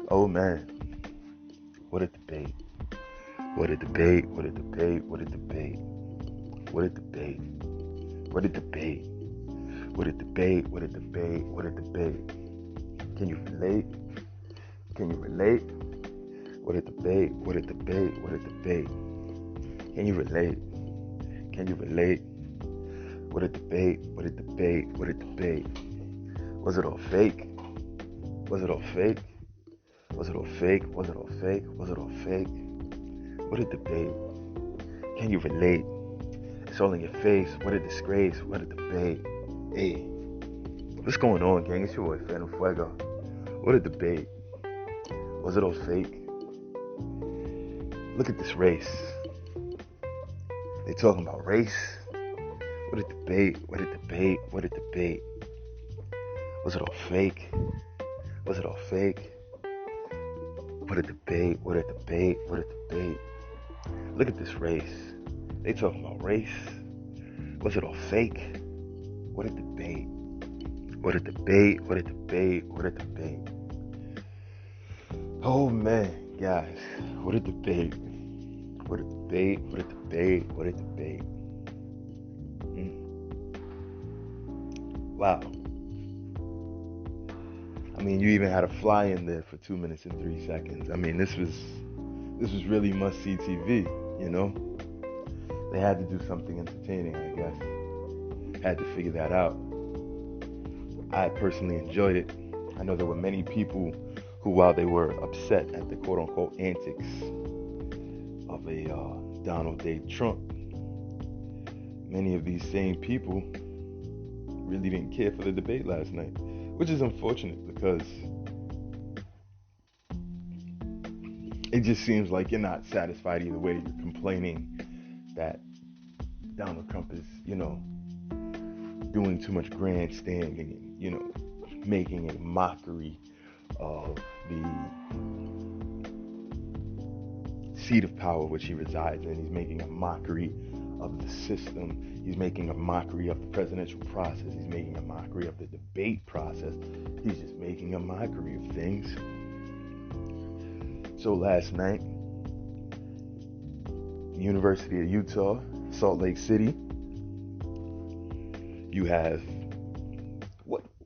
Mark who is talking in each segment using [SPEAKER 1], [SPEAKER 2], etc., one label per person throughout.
[SPEAKER 1] Oh man, what a debate. What a debate. What a debate. What a debate. What a debate. What a debate. What a debate. What a debate. What a debate. Can you relate? Can you relate? What a debate. What a debate. What a debate. Can you relate? Can you relate? What a debate. What a debate. What a debate. Was it all fake? Was it all fake? Was it all fake? Was it all fake? Was it all fake? What a debate. Can you relate? It's all in your face. What a disgrace. What a debate. Hey, what's going on, gang? It's your boy Phantm Phuego. What a debate. Was it all fake? Look at this race. They talking about race. What a debate. What a debate. What a debate. Was it all fake? Was it all fake? What a debate. What a debate. What a debate. Look at this race. They talking about race. Was it all fake? What a debate. What a debate. What a debate. What a debate. Oh man, guys. What a debate. What a debate. What a debate. What a debate. Wow. I mean, you even had a fly in there for 2 minutes and 3 seconds. I mean, this was really must-see TV, you know? They had to do something entertaining, I guess. Had to figure that out. I personally enjoyed it. I know there were many people who, while they were upset at the quote-unquote antics of a Donald J. Trump, many of these same people really didn't care for the debate last night, which is unfortunate because it just seems like you're not satisfied either way. You're complaining that Donald Trump is, doing too much grandstanding and, making a mockery of the seat of power which he resides in. He's making a mockery of the system. He's making a mockery of the presidential process. He's making a mockery of the debate process. He's just making a mockery of things. So last night, University of Utah, Salt Lake City, you have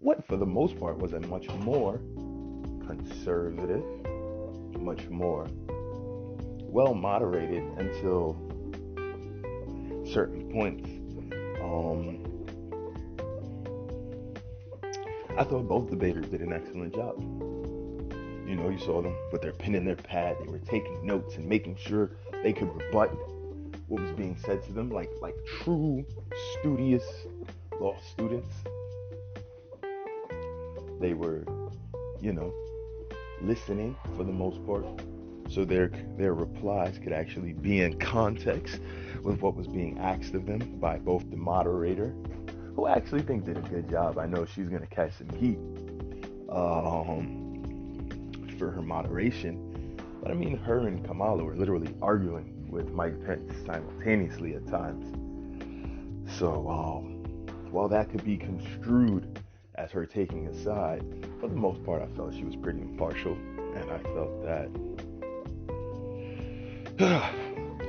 [SPEAKER 1] what for the most part was a much more conservative, much more well moderated until certain points. I thought both debaters did an excellent job. You saw them with their pen and their pad. They were taking notes and making sure they could rebut what was being said to them, like true studious law students. They were, listening for the most part, so their replies could actually be in context with what was being asked of them by both the moderator, who I actually think did a good job. I know she's gonna catch some heat for her moderation, but I mean, her and Kamala were literally arguing with Mike Pence simultaneously at times. So while that could be construed as her taking a side, for the most part, I felt she was pretty impartial, and I felt that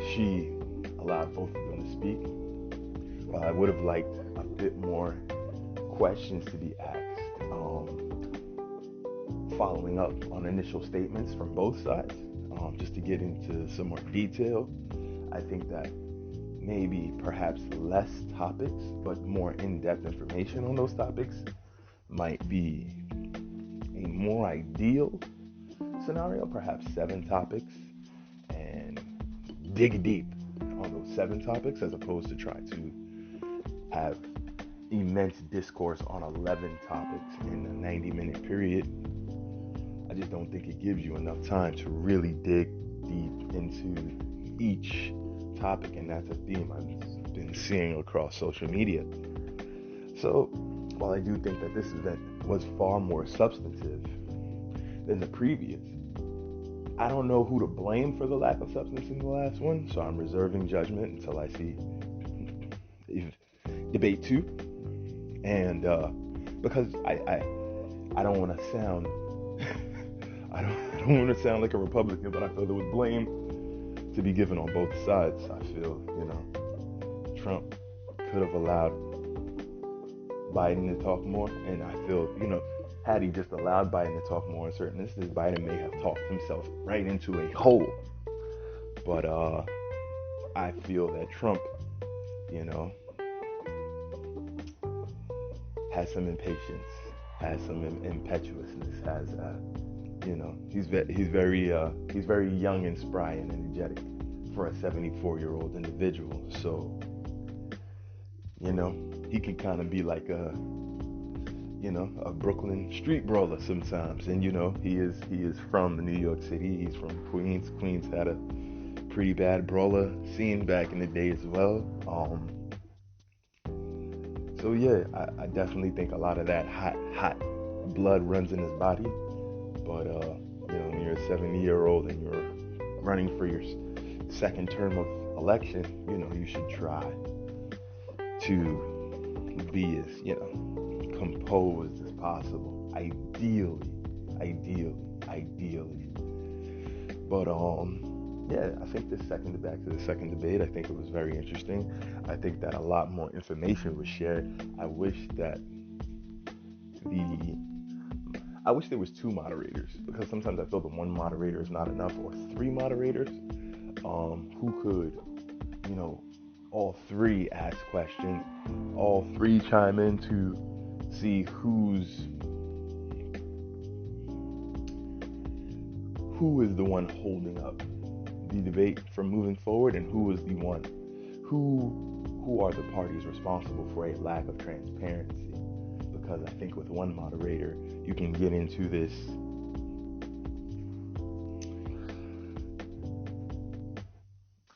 [SPEAKER 1] she allowed both of them to speak. While I would have liked a bit more questions to be asked, following up on initial statements from both sides, just to get into some more detail. I think that maybe perhaps less topics, but more in-depth information on those topics might be a more ideal scenario. Perhaps 7 topics and dig deep on those 7 topics, as opposed to try to have immense discourse on 11 topics in a 90-minute period. I just don't think it gives you enough time to really dig deep into each topic, and that's a theme I've been seeing across social media. So while I do think that this event was far more substantive than the previous, I don't know who to blame for the lack of substance in the last one, so I'm reserving judgment until I see debate 2 And because I don't want to sound I don't want to sound like a Republican, but I feel there was blame to be given on both sides. I feel, Trump could have allowed Biden to talk more, and I feel, had he just allowed Biden to talk more in certain instances, Biden may have talked himself right into a hole. But I feel that Trump, has some impatience, has some impetuousness, has he's very young and spry and energetic for a 74-year-old individual. So, he can kind of be like a Brooklyn street brawler sometimes. And he is from New York City. He's from Queens. Queens had a pretty bad brawler scene back in the day as well. So yeah, I definitely think a lot of that hot blood runs in his body. But when you're a 70-year-old and you're running for your second term of election, you should try to be as composed as possible. Ideally. But yeah, I think back to the second debate, I think it was very interesting. I think that a lot more information was shared. I wish there was two moderators, because sometimes I feel that one moderator is not enough, or three moderators who could, all three ask questions, all three chime in to see who is the one holding up the debate from moving forward, and who is the one who are the parties responsible for a lack of transparency. Because I think with one moderator you can get into this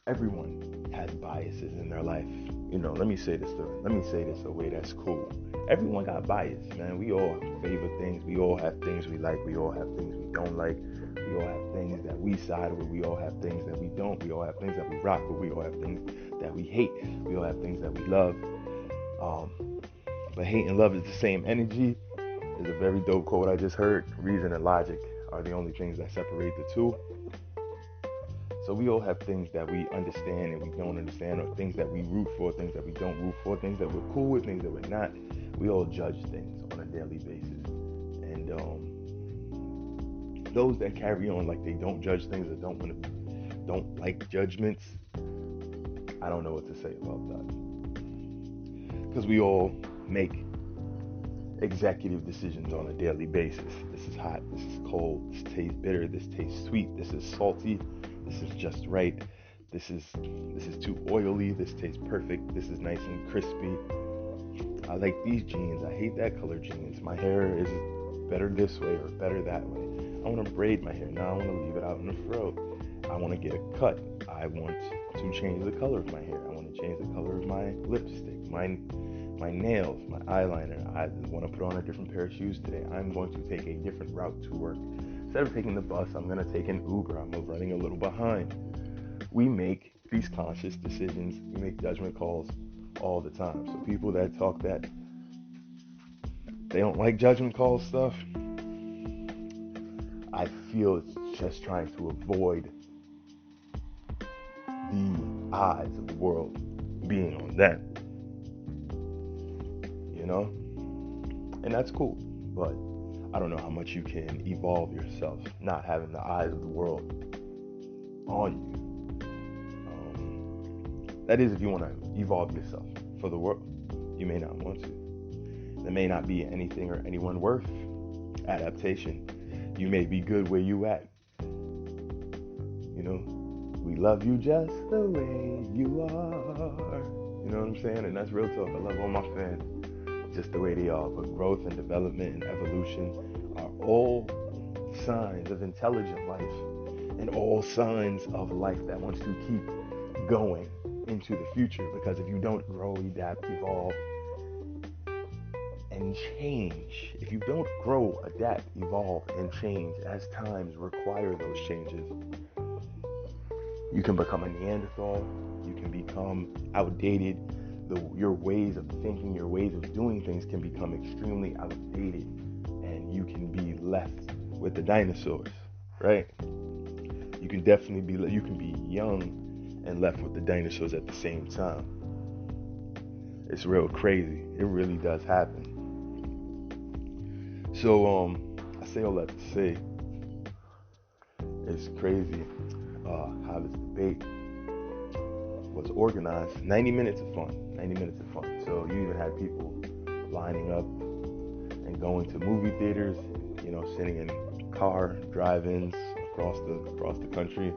[SPEAKER 1] everyone has biases in their life. Let me say this a way that's cool. Everyone got bias, man. We all favor things. We all have things we like. We all have things we don't like. We all have things that we side with. We all have things that we don't. We all have things that we rock with. We all have things that we hate. We all have things that we love. But hate and love is the same energy. Is a very dope quote I just heard. Reason and logic are the only things that separate the two. So we all have things that we understand and we don't understand, or things that we root for, things that we don't root for, things that we're cool with, things that we're not. We all judge things on a daily basis. And those that carry on like they don't judge things, or don't like judgments, I don't know what to say about that. Because we all make executive decisions on a daily basis. This is hot, this is cold, this tastes bitter, this tastes sweet, this is salty, this is just right, this is too oily, this tastes perfect, this is nice and crispy. I like these jeans, I hate that color jeans, my hair is better this way or better that way. I want to braid my hair, now I want to leave it out in the fro. I want to get a cut, I want to change the color of my hair, I want to change the color of my lipstick, my nails, my eyeliner. I want to put on a different pair of shoes today. I'm going to take a different route to work. Instead of taking the bus, I'm going to take an Uber. I'm running a little behind. We make these conscious decisions. We make judgment calls all the time. So people that talk that they don't like judgment call stuff, I feel it's just trying to avoid the eyes of the world being on them. And that's cool, but I don't know how much you can evolve yourself not having the eyes of the world on you. That is, if you want to evolve yourself for the world. You may not want to. There may not be anything or anyone worth adaptation. You may be good where you at. We love you just the way you are. You know what I'm saying? And that's real talk. I love all my fans just the way they are. But growth and development and evolution are all signs of intelligent life, and all signs of life that wants to keep going into the future. Because if you don't grow, adapt, evolve, and change, if you don't grow, adapt, evolve, and change as times require those changes, you can become a Neanderthal, you can become outdated, your ways of thinking, your ways of doing things can become extremely outdated, and you can be left with the dinosaurs, right? You can definitely you can be young and left with the dinosaurs at the same time. It's real crazy. It really does happen. So I say all that to say, it's crazy how this debate was organized. 90 minutes of fun. 90 minutes of fun. So you even had people lining up and going to movie theaters, sitting in car drive-ins across the country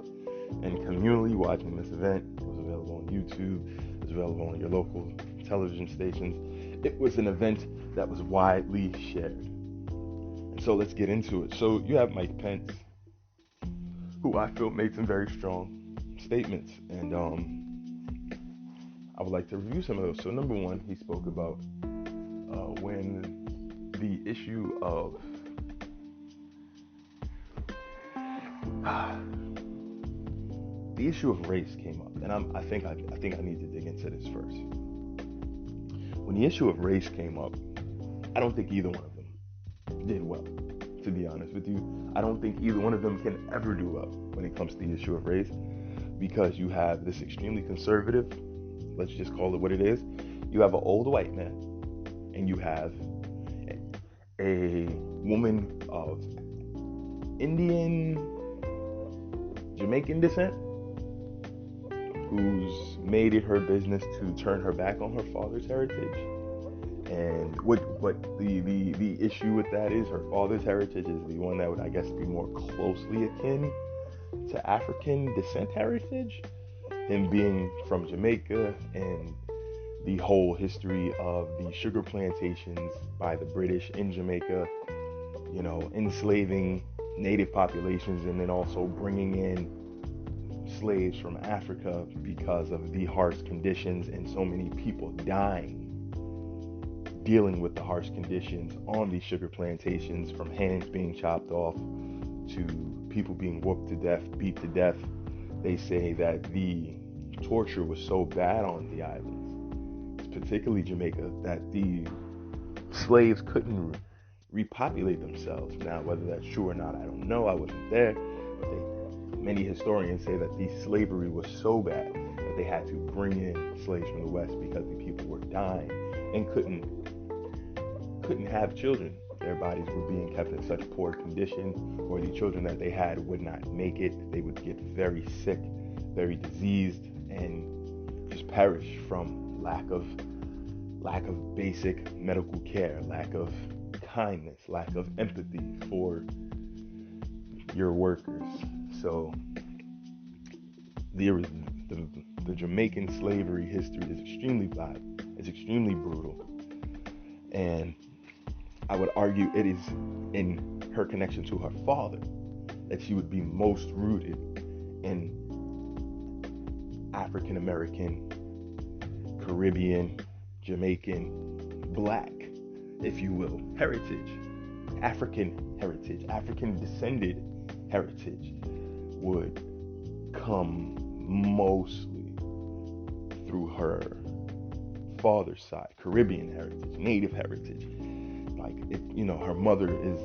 [SPEAKER 1] and communally watching this event. It was available on YouTube. It was available on your local television stations. It was an event that was widely shared. And so let's get into it. So you have Mike Pence, who I feel made some very strong statements, and I would like to review some of those. So number one, he spoke about when the issue of race came up, and I think I need to dig into this first. When the issue of race came up, I don't think either one of them did well. To be honest with you, I don't think either one of them can ever do well when it comes to the issue of race, because you have this extremely conservative, let's just call it what it is. You have an old white man, and you have a woman of Indian, Jamaican descent, who's made it her business to turn her back on her father's heritage. And what the issue with that is, her father's heritage is the one that would, I guess, be more closely akin to African descent heritage, him being from Jamaica, and the whole history of the sugar plantations by the British in Jamaica, enslaving native populations, and then also bringing in slaves from Africa because of the harsh conditions and so many people dying dealing with the harsh conditions on these sugar plantations, from hands being chopped off to people being whooped to death, beat to death. They say that the torture was so bad on the islands, particularly Jamaica, that the slaves couldn't repopulate themselves. Now, whether that's true or not, I don't know. I wasn't there. But many historians say that the slavery was so bad that they had to bring in slaves from the West because the people were dying and couldn't have children. Their bodies were being kept in such poor condition, or the children that they had would not make it. They would get very sick, very diseased, and just perish from lack of basic medical care, lack of kindness, lack of empathy for your workers. So the Jamaican slavery history is extremely bad. It's extremely brutal. And I would argue it is in her connection to her father that she would be most rooted in African American, Caribbean, Jamaican, black, if you will, heritage, African descended heritage would come mostly through her father's side, Caribbean heritage, native heritage. Like, her mother is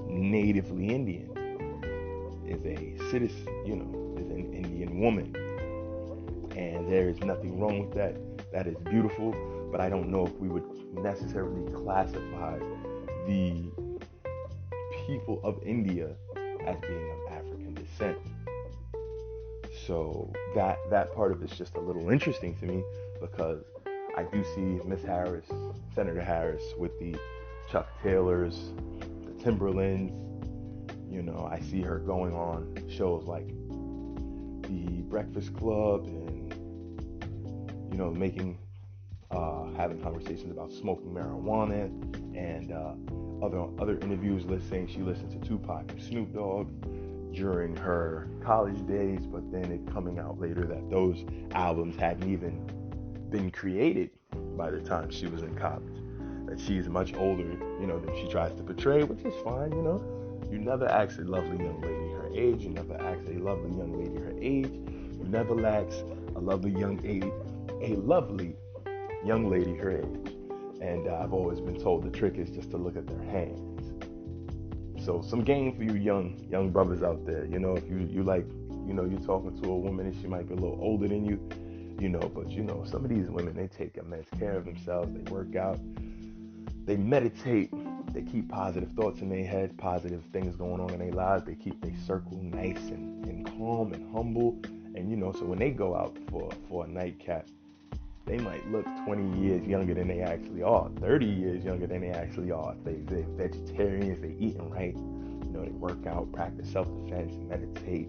[SPEAKER 1] natively Indian, is a citizen, is an Indian woman, and there is nothing wrong with that. That is beautiful, but I don't know if we would necessarily classify the people of India as being of African descent. So that part of it's just a little interesting to me, because I do see Miss Harris, Senator Harris, with the Chuck Taylors, the Timberlands. I see her going on shows like The Breakfast Club, and having conversations about smoking marijuana, and other interviews saying she listened to Tupac and Snoop Dogg during her college days, but then it coming out later that those albums hadn't even been created by the time she was in college, that she's much older, than she tries to portray, which is fine. You never ask a lovely young lady her age. You never ask a lovely young lady her age. You never ask a lovely young a lovely young lady her age. And I've always been told the trick is just to look at their hands. So some game for you young brothers out there. If you like, you're talking to a woman and she might be a little older than you, but some of these women, they take immense care of themselves. They work out, they meditate, they keep positive thoughts in their head, positive things going on in their lives. They keep their circle nice and calm and humble. And so when they go out for a nightcap, they might look 20 years younger than they actually are, 30 years younger than they actually are. If they're vegetarians, they're eating right, they work out, practice self-defense, meditate,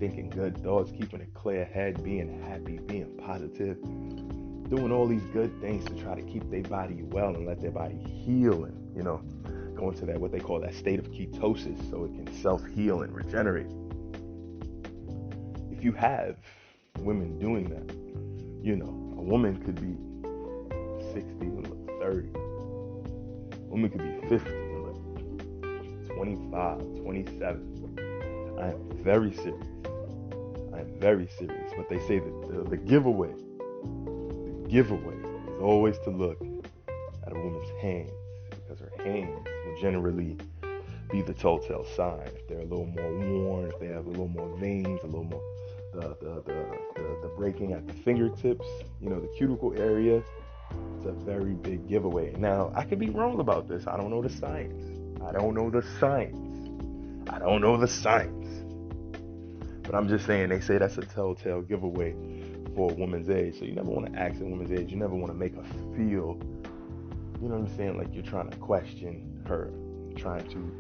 [SPEAKER 1] thinking good thoughts, keeping a clear head, being happy, being positive, doing all these good things to try to keep their body well and let their body heal and, go into that, what they call that state of ketosis, so it can self-heal and regenerate. If you have women doing that, a woman could be 60 and look 30. A woman could be 50 and look 25, 27. I am very serious. But they say that the giveaway is always to look at a woman's hands, because her hands will generally be the telltale sign. If they're a little more worn, if they have a little more veins, a little more the breaking at the fingertips, the cuticle area, it's a very big giveaway. Now, I could be wrong about this. I don't know the science. But I'm just saying, they say that's a telltale giveaway for a woman's age. So you never want to ask a woman's age. You never want to make her feel, like you're trying to question her, trying to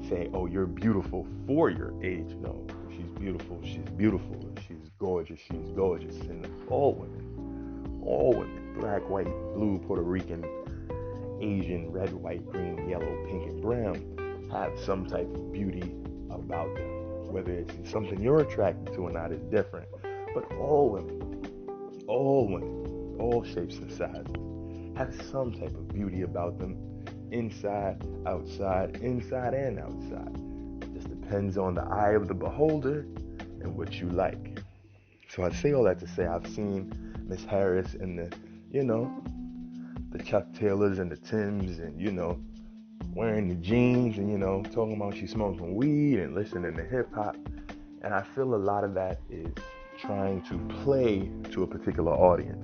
[SPEAKER 1] say, oh, you're beautiful for your age. No, if she's beautiful, she's beautiful. If she's gorgeous, she's gorgeous. And all women, black, white, blue, Puerto Rican, Asian, red, white, green, yellow, pink, and brown, have some type of beauty about them. Whether it's something you're attracted to or not is different. But all women, all shapes and sizes, have some type of beauty about them, inside, outside, inside and outside. It just depends on the eye of the beholder and what you like. So I say all that to say I've seen Miss Harris and the Chuck Taylors and the Tims and, wearing the jeans and, talking about she smoking weed and listening to hip hop. And I feel a lot of that is trying to play to a particular audience.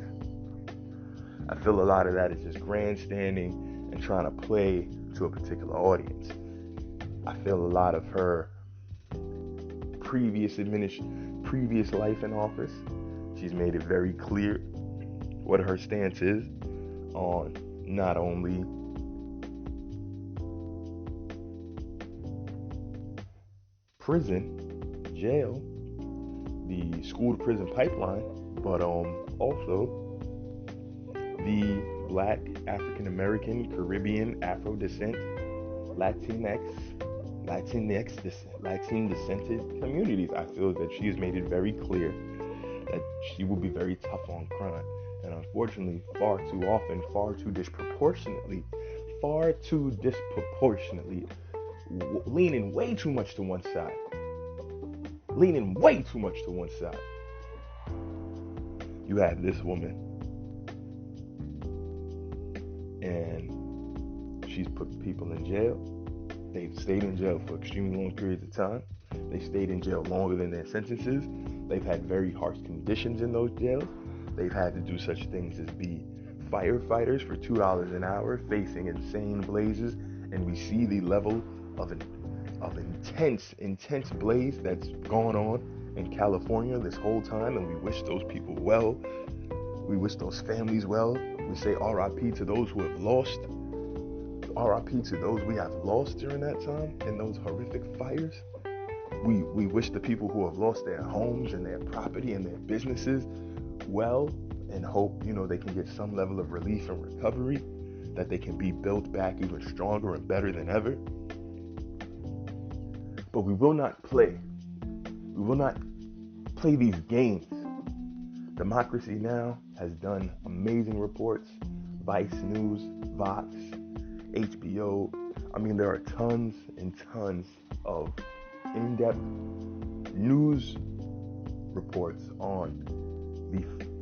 [SPEAKER 1] I feel a lot of that is just grandstanding and trying to play to a particular audience. I feel a lot of her previous life in office, she's made it very clear what her stance is on not only prison, jail, the school to prison pipeline, but also the Black, African American, Caribbean, Afro descent, Latin descended communities. I feel that she has made it very clear that she will be very tough on crime. And unfortunately, far too often, far too disproportionately, leaning way too much to one side. You have this woman, and she's put people in jail. They've stayed in jail for extremely long periods of time. They stayed in jail longer than their sentences. They've had very harsh conditions in those jails. They've had to do such things as be firefighters for $2 an hour, facing insane blazes, and we see the level of intense blaze that's gone on in California this whole time, and we wish those people well. We wish those families well. We say RIP to those who have lost. RIP to those we have lost during that time in those horrific fires. We wish the people who have lost their homes and their property and their businesses well, and hope, they can get some level of relief and recovery, that they can be built back even stronger and better than ever. But we will not play these games. Democracy Now! Has done amazing reports. Vice News, Vox, HBO. I mean, there are tons and tons of in-depth news reports on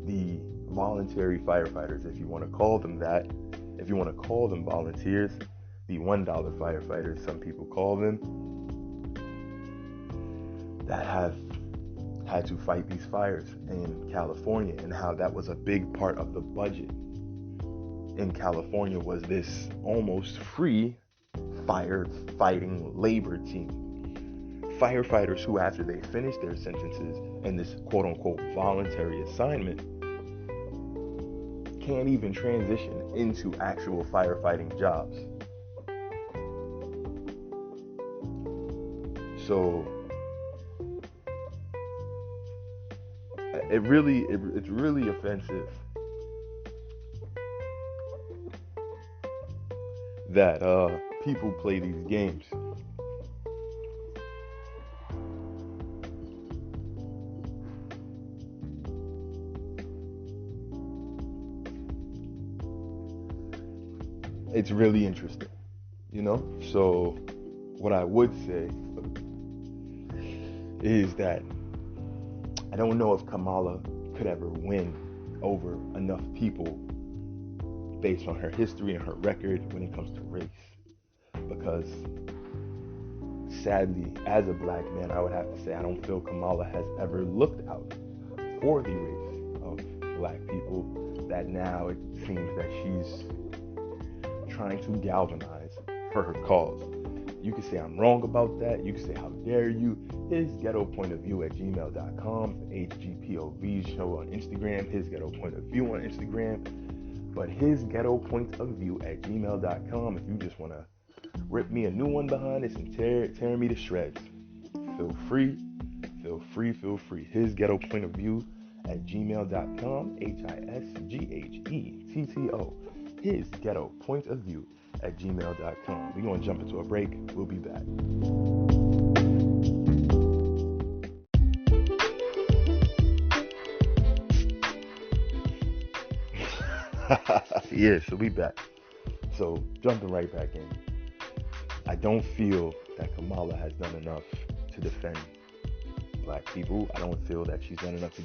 [SPEAKER 1] the voluntary firefighters, if you want to call them that, if you want to call them volunteers, the $1 firefighters, some people call them, that have had to fight these fires in California, and how that was a big part of the budget in California, was this almost free firefighting labor team. Firefighters who, after they finish their sentences and this quote-unquote voluntary assignment, can't even transition into actual firefighting jobs. So it's really offensive that people play these games. It's really interesting, So what I would say is that I don't know if Kamala could ever win over enough people based on her history and her record when it comes to race. Because sadly, as a black man, I would have to say I don't feel Kamala has ever looked out for the race of black people, that now it seems that she's trying to galvanize for her cause. You can say I'm wrong about that. You can say, how dare you? His Ghetto Point of View at gmail.com, HGPOV show on Instagram, His Ghetto Point of View on Instagram. But His Ghetto Point of View at gmail.com, if you just want to rip me a new one behind this and tear me to shreds, feel free. His Ghetto Point of View at gmail.com, HISGHETTO, His Ghetto Point of View at gmail.com. We're going to jump into a break. We'll be back. Yeah, so we back. So jumping right back in. I don't feel that Kamala has done enough to defend black people. I don't feel that she's done enough to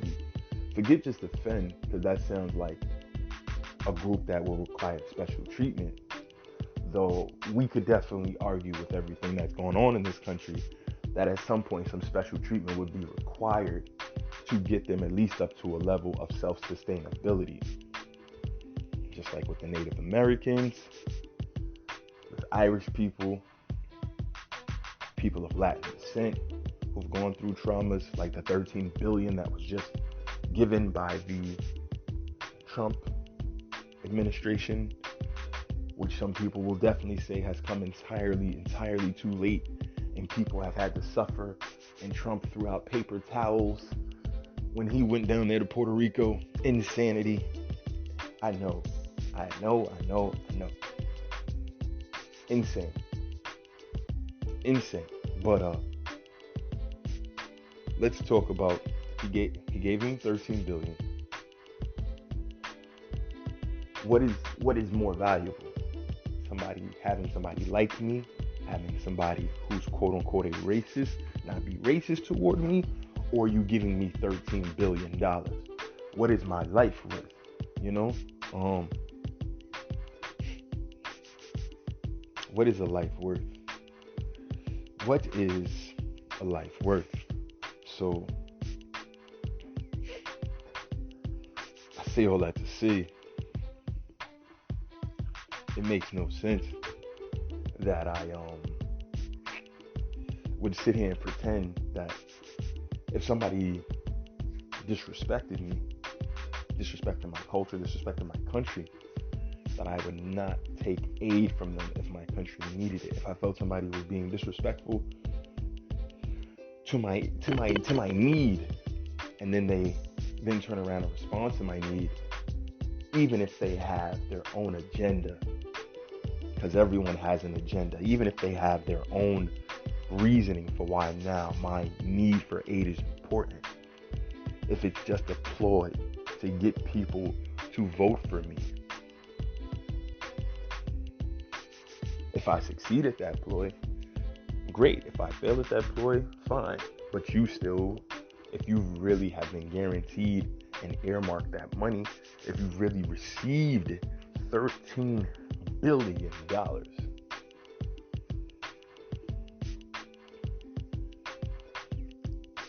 [SPEAKER 1] forget just defend, because that sounds like a group that will require special treatment. Though we could definitely argue with everything that's going on in this country that at some point some special treatment would be required to get them at least up to a level of self-sustainability. Just like with the Native Americans, with Irish people, people of Latin descent who've gone through traumas like the $13 billion that was just given by the Trump administration, which some people will definitely say has come entirely too late, and people have had to suffer, and Trump threw out paper towels when he went down there to Puerto Rico. Insanity. I know. Insane. But let's talk about, he gave him $13 billion. What is more valuable? Having somebody like me, having somebody who's quote unquote a racist not be racist toward me, or you giving me $13 billion? What is my life worth? What is a life worth? What is a life worth? So I say all that to say, it makes no sense that I would sit here and pretend that if somebody disrespected me, disrespecting my culture, disrespecting my country, that I would not take aid from them if my country needed it. If I felt somebody was being disrespectful to my need, and then they turn around and respond to my need, even if they have their own agenda, because everyone has an agenda, even if they have their own reasoning for why now my need for aid is important, if it's just a ploy to get people to vote for me. If I succeed at that ploy, great. If I fail at that ploy, fine. But you still, if you really have been guaranteed and earmark that money if you really received $13 billion?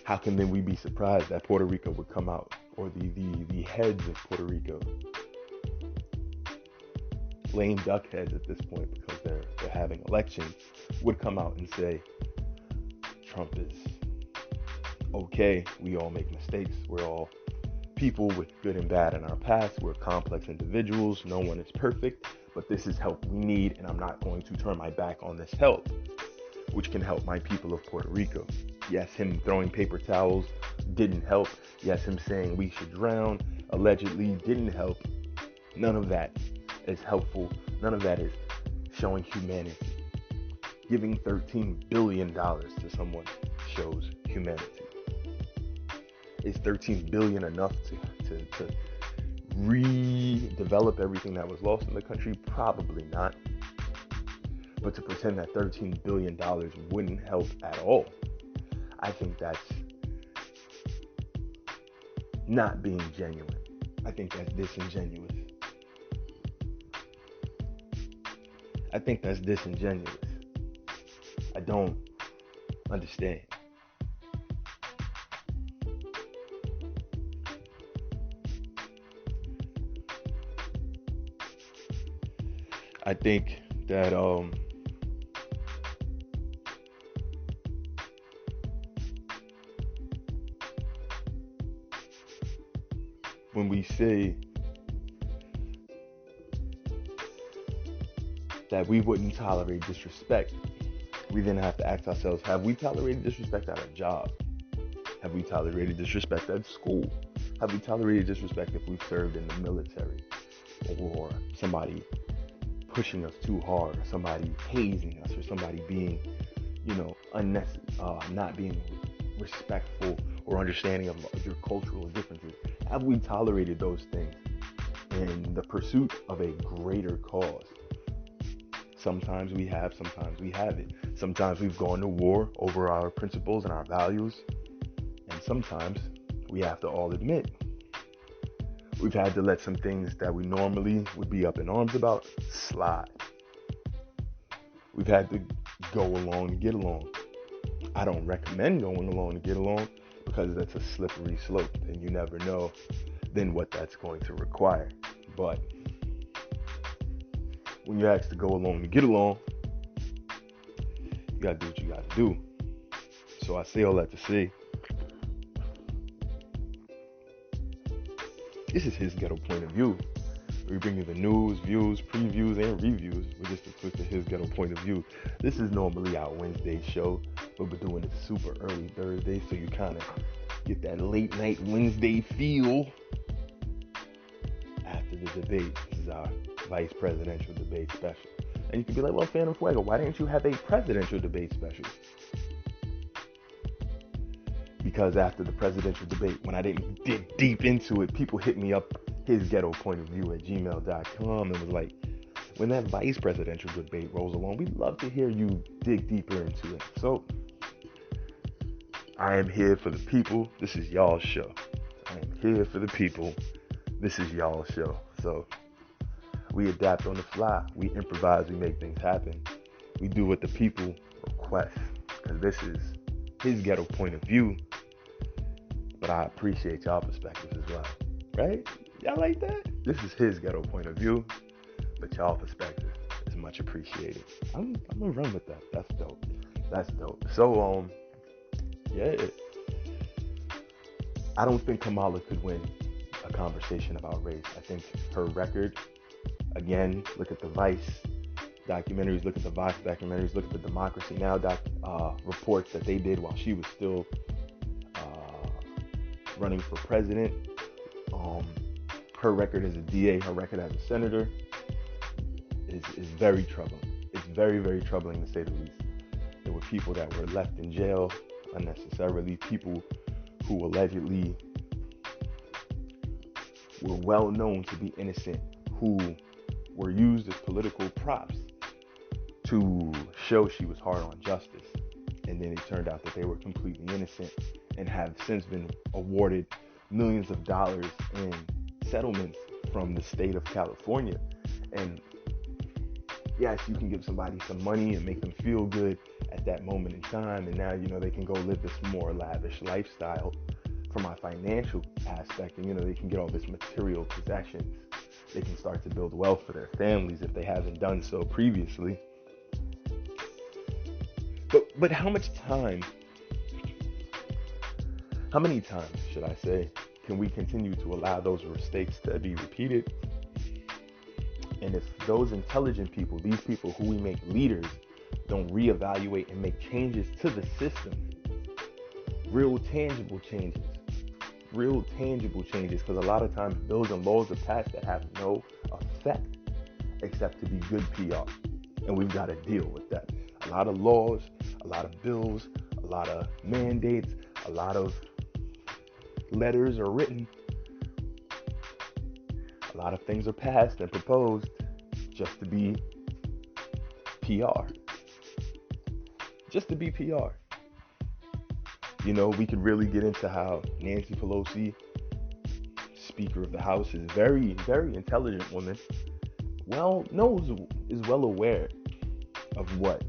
[SPEAKER 1] How can then we be surprised that Puerto Rico would come out, or the heads of Puerto Rico, lame duck heads at this point because they're having elections, would come out and say Trump is okay, we all make mistakes, we're all people with good and bad in our past, we're complex individuals, no one is perfect, but this is help we need, and I'm not going to turn my back on this help, which can help my people of Puerto Rico. Yes, him throwing paper towels didn't help. Yes, him saying we should drown allegedly didn't help. None of that is helpful. None of that is showing humanity. Giving $13 billion to someone shows humanity. Is $13 billion enough to redevelop everything that was lost in the country? Probably not. But to pretend that $13 billion wouldn't help at all, I think that's not being genuine. I think that's disingenuous. I don't understand. I think that when we say that we wouldn't tolerate disrespect, we then have to ask ourselves, have we tolerated disrespect at our job? Have we tolerated disrespect at school? Have we tolerated disrespect if we've served in the military? Or somebody pushing us too hard, or somebody hazing us, or somebody being, unnecessary, not being respectful or understanding of your cultural differences? Have we tolerated those things in the pursuit of a greater cause? Sometimes we have, sometimes we haven't. Sometimes we've gone to war over our principles and our values, and sometimes we have to all admit we've had to let some things that we normally would be up in arms about slide. We've had to go along to get along. I don't recommend going along to get along because that's a slippery slope and you never know then what that's going to require. But when you're asked to go along to get along, you gotta do what you gotta do. So I say all that to say, this is his ghetto point of view. We bring you the news, views, previews, and reviews with just a twist of his ghetto point of view. This is normally our Wednesday show, but we're doing it super early Thursday, so you kind of get that late night Wednesday feel after the debate. This is our vice presidential debate special. And you can be like, well, Phantm Phuego, why didn't you have a presidential debate special? Because after the presidential debate, when I didn't dig deep into it, people hit me up hisghettopointofview@gmail.com and was like, when that vice presidential debate rolls along, we'd love to hear you dig deeper into it. So I am here for the people. This is y'all's show. I am here for the people. This is y'all's show. So we adapt on the fly. We improvise. We make things happen. We do what the people request. Because this is his ghetto point of view. But I appreciate y'all perspectives as well. Right? Y'all like that? This is his ghetto point of view. But y'all perspective is much appreciated. I'm gonna run with that. That's dope. So yeah. I don't think Kamala could win a conversation about race. I think her record, again, look at the Vice documentaries, look at the Vox documentaries, look at the Democracy Now! Reports that they did while she was still running for president. Her record as a DA, her record as a senator is very troubling. It's very, very troubling to say the least. There were people that were left in jail unnecessarily, people who allegedly were well known to be innocent, who were used as political props to show she was hard on justice. And then it turned out that they were completely innocent and have since been awarded millions of dollars in settlements from the state of California. And yes, you can give somebody some money and make them feel good at that moment in time, and now they can go live this more lavish lifestyle from a financial aspect, and they can get all this material possessions. They can start to build wealth for their families if they haven't done so previously. But how many times should I say, can we continue to allow those mistakes to be repeated? And if those intelligent people, these people who we make leaders, don't reevaluate and make changes to the system, real tangible changes, because a lot of times bills and laws are passed that have no effect except to be good PR. And we've got to deal with that. A lot of laws, a lot of bills, a lot of mandates, a lot of letters are written. A lot of things are passed and proposed just to be PR. Just to be PR. We could really get into how Nancy Pelosi, Speaker of the House, is very, very intelligent woman. Is well aware of what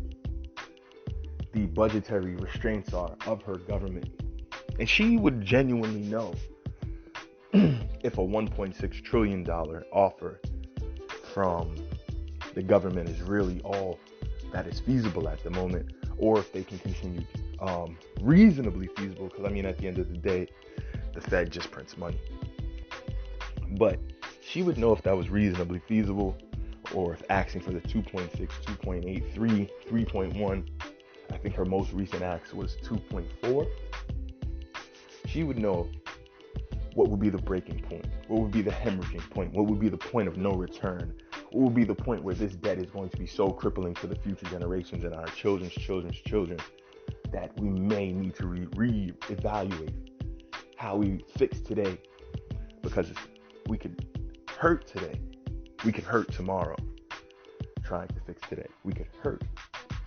[SPEAKER 1] the budgetary restraints are of her government. And she would genuinely know if a $1.6 trillion offer from the government is really all that is feasible at the moment, or if they can continue reasonably feasible, because at the end of the day, the Fed just prints money. But she would know if that was reasonably feasible, or if asking for the 2.6, 2.8, 3.1, I think her most recent ask was 2.4. She would know what would be the breaking point, what would be the hemorrhaging point, what would be the point of no return, what would be the point where this debt is going to be so crippling to the future generations and our children's children that we may need to reevaluate how we fix today, because we could hurt today, we could hurt tomorrow trying to fix today, we could hurt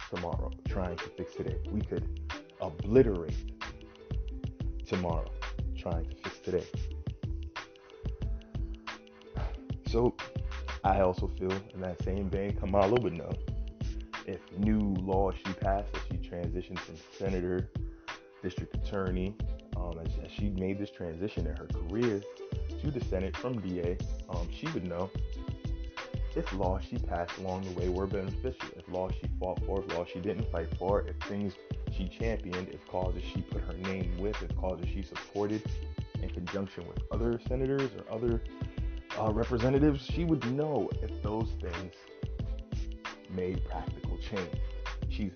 [SPEAKER 1] tomorrow trying to fix today, we could obliterate tomorrow trying to fix today. So I also feel in that same vein, Kamala would know if new laws she passed, as she transitioned from senator, district attorney, as she made this transition in her career to the Senate from DA, she would know if laws she passed along the way were beneficial, if laws she fought for, if laws she didn't fight for, if things she championed, if causes she put her name with, if causes she supported in conjunction with other senators or other representatives. She would know if those things made practical change. She's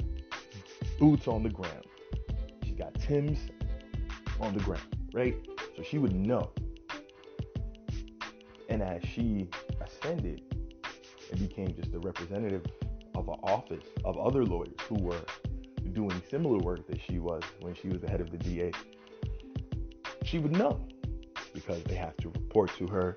[SPEAKER 1] boots on the ground. She's got Tim's on the ground, right? So she would know. And as she ascended and became just a representative of an office of other lawyers who were doing similar work that she was when she was the head of the DA, she would know, because they have to report to her.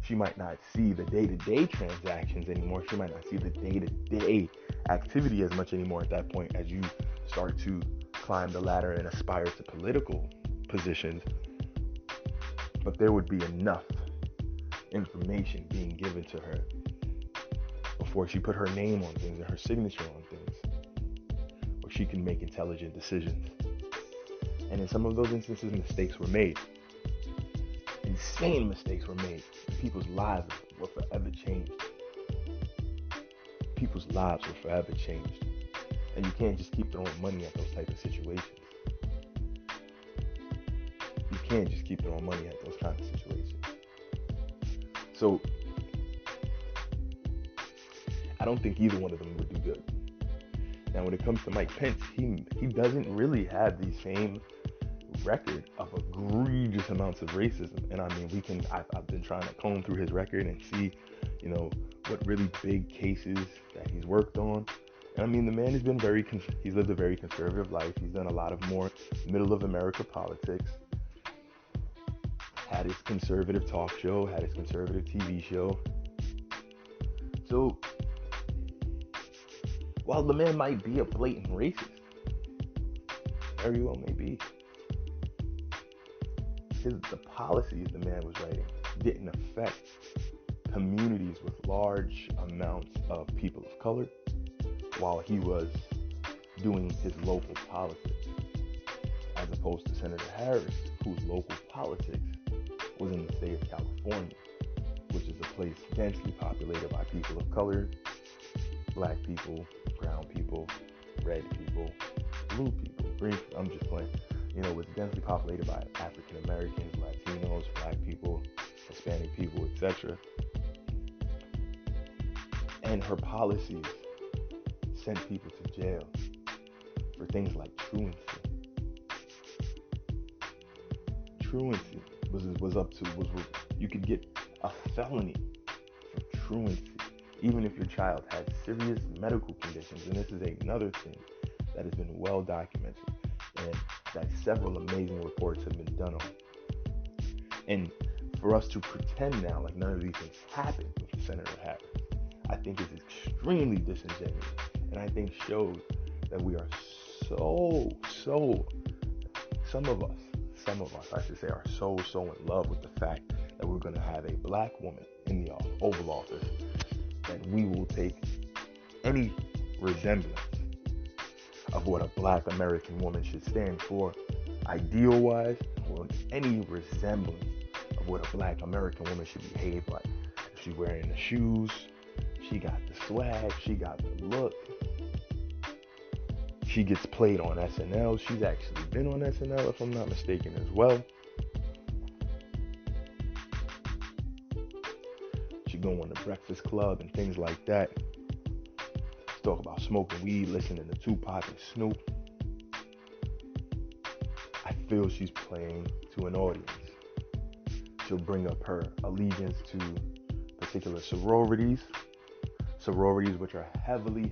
[SPEAKER 1] She might not see the day-to-day transactions anymore. She might not see the day-to-day activity as much anymore at that point as you start to climb the ladder and aspire to political positions. But there would be enough information being given to her before she put her name on things and her signature on things, where she can make intelligent decisions. And in some of those instances, mistakes were made. Insane mistakes were made. People's lives were forever changed. People's lives were forever changed. And you can't just keep throwing money at those type of situations. You can't just keep throwing money at those kind of situations. So, I don't think either one of them would do good. Now, when it comes to Mike Pence, he doesn't really have the same record of egregious amounts of racism. And I've been trying to comb through his record and see, what really big cases that he's worked on. And the man has been he's lived a very conservative life. He's done a lot of more middle of America politics. Had his conservative talk show, had his conservative TV show. So, while the man might be a blatant racist, very well may be, the policies the man was writing didn't affect communities with large amounts of people of color while he was doing his local politics, as opposed to Senator Harris, whose local politics was in the state of California, which is a place densely populated by people of color, black people, brown people, red people, blue people, green people. I'm just playing. It's densely populated by African Americans, Latinos, black people, Hispanic people, etc. And her policies sent people to jail for things like truancy. Truancy was you could get a felony for truancy, even if your child had serious medical conditions. And this is another thing that has been well documented and that several amazing reports have been done on. And for us to pretend now like none of these things happened with Senator Harris, I think is extremely disingenuous, and I think shows that we are some of us, I should say, are so in love with the fact that we're going to have a black woman in the Oval Office that we will take any resemblance of what a black American woman should stand for, ideal-wise, or any resemblance of what a black American woman should behave like. If she's wearing the shoes, she got the swag, she got the look. She gets played on SNL. She's actually been on SNL, if I'm not mistaken, as well. She go on the Breakfast Club and things like that. Talk about smoking weed, listening to Tupac and Snoop. I feel she's playing to an audience. She'll bring up her allegiance to particular sororities which are heavily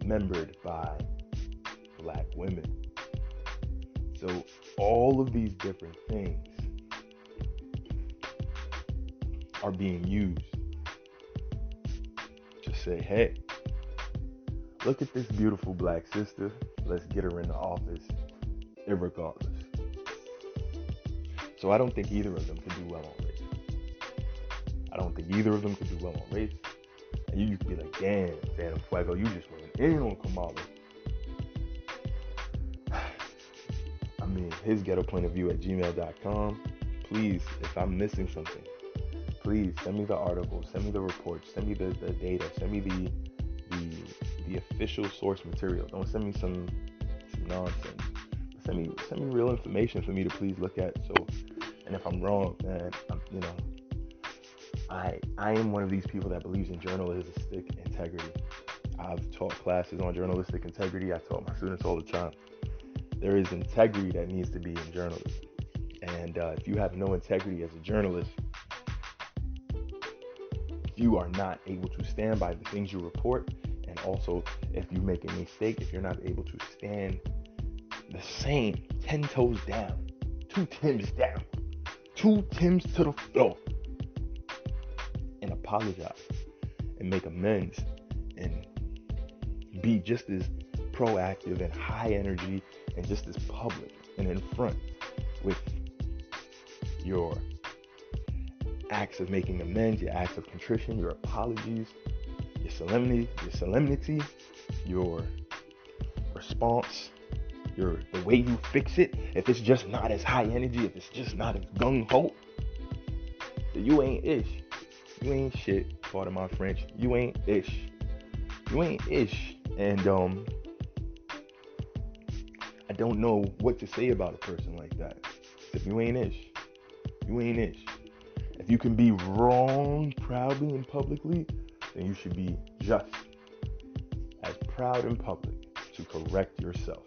[SPEAKER 1] membered by black women. So all of these different things are being used to say, hey, look at this beautiful black sister. Let's get her in the office irregardless. So I don't think either of them can do well on race. And you could be like, damn, Phantm Phuego, you just went in on Kamala. I mean, his ghetto point of view at gmail.com. Please, if I'm missing something, please send me the articles, send me the reports, send me the data, send me the official source material. Don't send me some nonsense. Send me real information for me to please look at. So, and if I'm wrong, man, I am one of these people that believes in journalistic integrity. I've taught classes on journalistic integrity. I taught my students all the time. There is integrity that needs to be in journalism. And if you have no integrity as a journalist, you are not able to stand by the things you report. And also, if you make a mistake, if you're not able to stand the same 10 toes down, 2 Tims down, 2 Tims to the floor, and apologize and make amends and be just as proactive and high energy and just as public and in front with your acts of making amends, your acts of contrition, your apologies, your solemnity, your response, the way you fix it. If it's just not as high energy, if it's just not as gung-ho, then you ain't ish. You ain't shit. Pardon my French. You ain't ish. And I don't know what to say about a person like that. If you ain't ish, you ain't ish. If you can be wrong proudly and publicly, then you should be just as proud in public to correct yourself.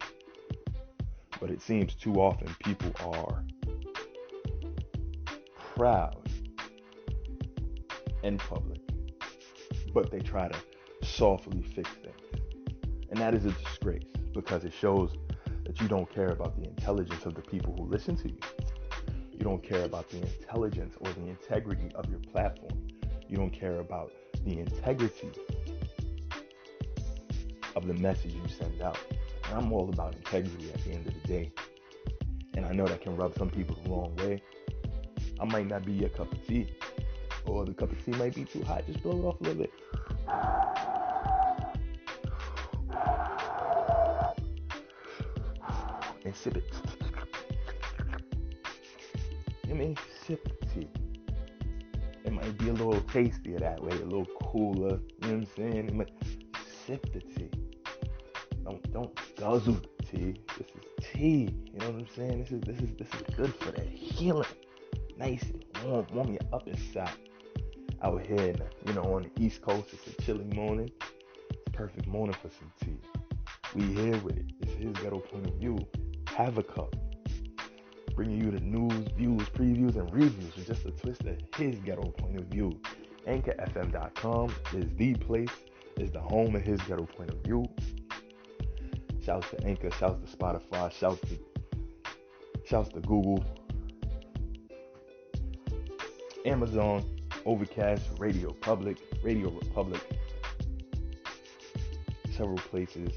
[SPEAKER 1] But it seems too often people are proud in public, but they try to softly fix things. And that is a disgrace, because it shows that you don't care about the intelligence of the people who listen to you. You don't care about the intelligence or the integrity of your platform. You don't care about the integrity of the message you send out. And I'm all about integrity at the end of the day. And I know that can rub some people the wrong way. I might not be your cup of tea, or the cup of tea might be too hot. Just blow it off a little bit. And sip it. I mean, sip the tea. It might be a little tastier that way, a little cooler. You know what I'm saying? It might sip the tea. Don't guzzle the tea. This is tea. You know what I'm saying? This is good for that healing. Nice and warm you up inside. Out here, on the East Coast, it's a chilly morning. It's a perfect morning for some tea. We here with it. It's his ghetto point of view. Have a cup. Bringing you the news, views, previews, and reviews with just a twist of his ghetto point of view. ncaa.fm.com is the place, is the home of his ghetto point of view. Shouts to Anchor, shouts to Spotify, shouts to Google, Amazon, Overcast, Radio Republic, several places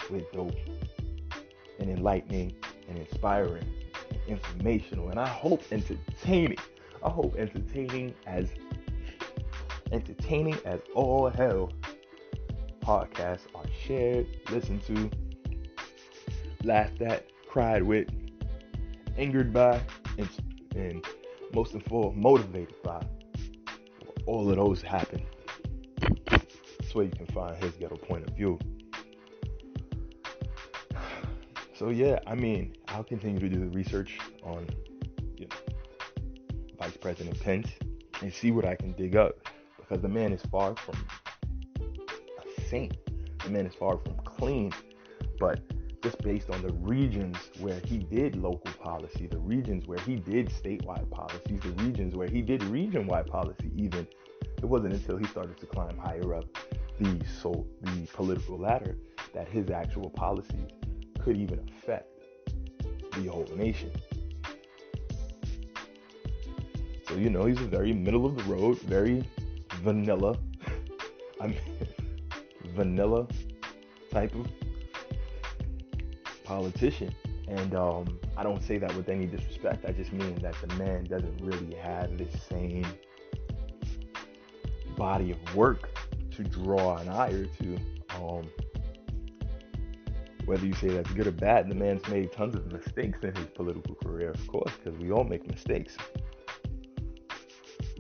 [SPEAKER 1] with dope and enlightening and inspiring and informational, and I hope entertaining as all hell podcasts are shared, listened to, laughed at, cried with, angered by, and most of all, motivated by. All of those happen. That's where you can find his ghetto point of view. So yeah, I'll continue to do the research on Vice President Pence and see what I can dig up, because the man is far from a saint. The man is far from clean, but just based on the regions where he did local policy, the regions where he did statewide policies, the regions where he did region-wide policy even, it wasn't until he started to climb higher up the political ladder that his actual policies could even affect the whole nation. So, he's a very middle of the road, very vanilla, vanilla type of politician. And I don't say that with any disrespect. I just mean that the man doesn't really have the same body of work to draw an ire to. Whether you say that's good or bad, the man's made tons of mistakes in his political career, of course, because we all make mistakes.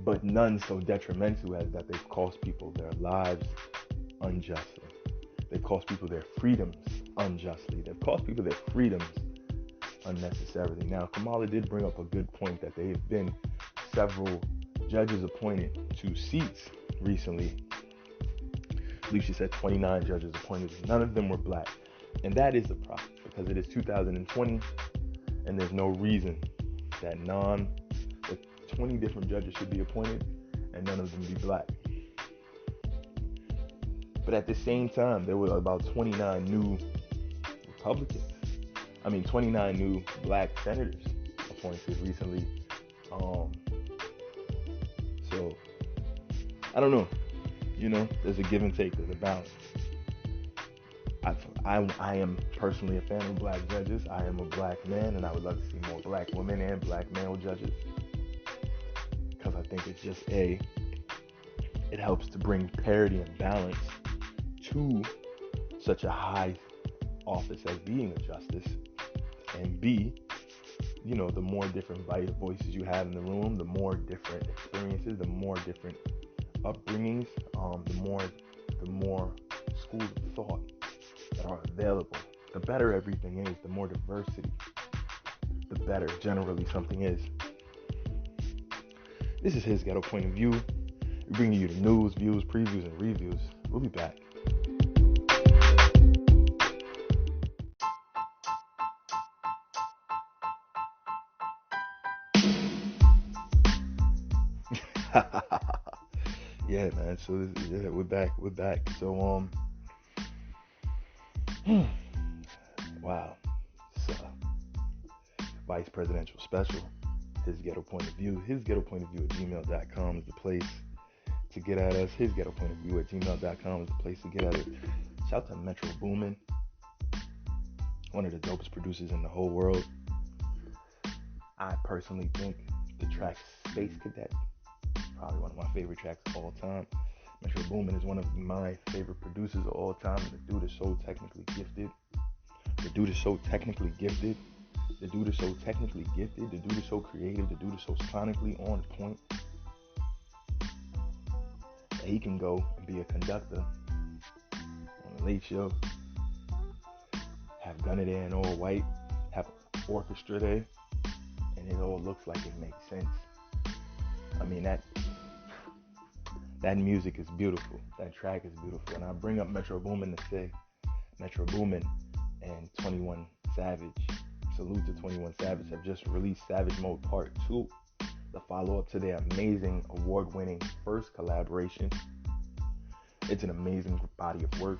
[SPEAKER 1] But none so detrimental as that they've cost people their lives unjustly. They've cost people their freedoms unjustly. They've cost people their freedoms unnecessarily. Now, Kamala did bring up a good point that there have been several judges appointed to seats recently. I believe she said 29 judges appointed. None of them were black. And that is the problem, because it is 2020, and there's no reason that 20 different judges should be appointed and none of them be black. But at the same time, there were about 29 new 29 new black senators appointed recently. So, I don't know. There's a give and take, there's a balance. I am personally a fan of black judges. I am a black man, and I would love to see more black women and black male judges, because I think it's just it helps to bring parity and balance to such a high office as being a justice. And B, the more different voices you have in the room, the more different experiences, the more different upbringings, the more schools of thought that are available. The better everything is, the more diversity, the better generally something is. This is his ghetto point of view. We're bringing you the news, views, previews, and reviews. We'll be back. Yeah, man. So we're back. So wow. So, Vice Presidential Special, his ghetto point of view. His ghetto point of view at gmail.com is the place to get at us. His ghetto point of view at gmail.com is the place to get at us. Shout out to Metro Boomin, one of the dopest producers in the whole world. I personally think the track Space Cadet, probably one of my favorite tracks of all time. Metro Boomin is one of my favorite producers of all time. The dude is so technically gifted. The dude is so technically gifted. The dude is so technically gifted. The dude is so creative. The dude is so sonically on point that he can go and be a conductor on the Late Show, have Gunna there in all white, have orchestra there, and it all looks like it makes sense. I mean, that music is beautiful. That track is beautiful. And I bring up Metro Boomin to say, Metro Boomin and 21 Savage, salute to 21 Savage, have just released Savage Mode Part 2, the follow-up to their amazing award-winning first collaboration. It's an amazing body of work.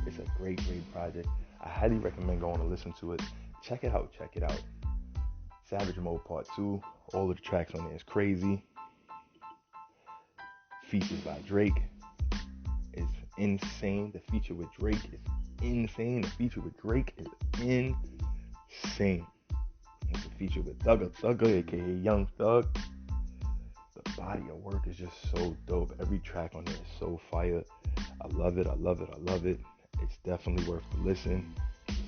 [SPEAKER 1] It's a great, great project. I highly recommend going to listen to it. Check it out. Savage Mode Part 2. All of the tracks on there is crazy. Features by Drake is insane. The feature with Drake is insane. It's a feature with Thugger, aka Young Thug. The body of work is just so dope. Every track on there is so fire. I love it. It's definitely worth the listen.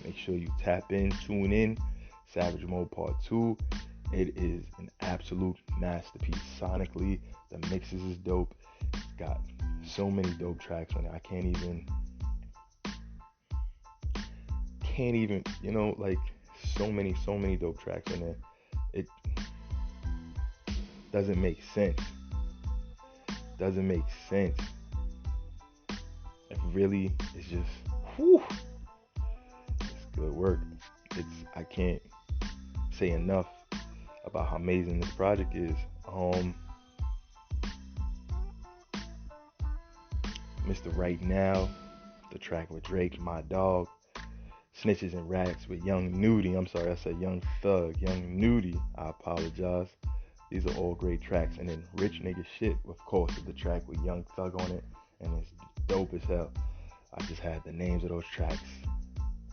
[SPEAKER 1] Make sure you tap in, tune in. Savage Mode Part 2. It is an absolute masterpiece sonically. The mixes is dope. It's got so many dope tracks on it. I can't even, like so many dope tracks on there. It doesn't make sense. It really is just, whew, it's good work. I can't say enough about how amazing this project is. Mr. Right Now, the track with Drake, My Dog, Snitches and Racks with Young Nudie. I'm sorry, I said Young Thug, Young Nudie. I apologize. These are all great tracks. And then Rich Nigga Shit, of course, is the track with Young Thug on it, and it's dope as hell. I just had the names of those tracks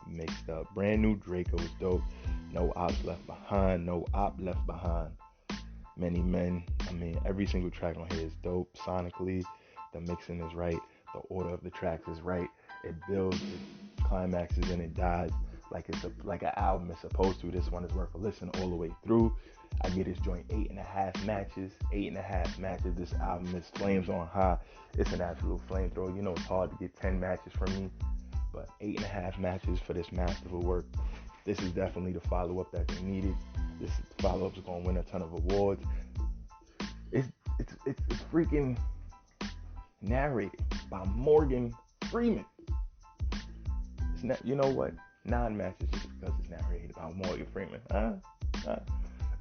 [SPEAKER 1] mixed up. Brand New Draco is dope. No Ops Left Behind. Many Men. I mean, every single track on here is dope sonically. The mixing is right. The order of the tracks is right. It builds, it climaxes, and it dies like an album is supposed to. This one is worth a listen all the way through. I give this joint 8.5 matches. This album is flames on high. It's an absolute flamethrower. You know it's hard to get 10 matches from me, but 8.5 matches for this masterful work. This is definitely the follow-up that they needed. This follow-up is gonna win a ton of awards. It's freaking narrated by Morgan Freeman. It's not, you know what? 9 matches just because it's narrated by Morgan Freeman.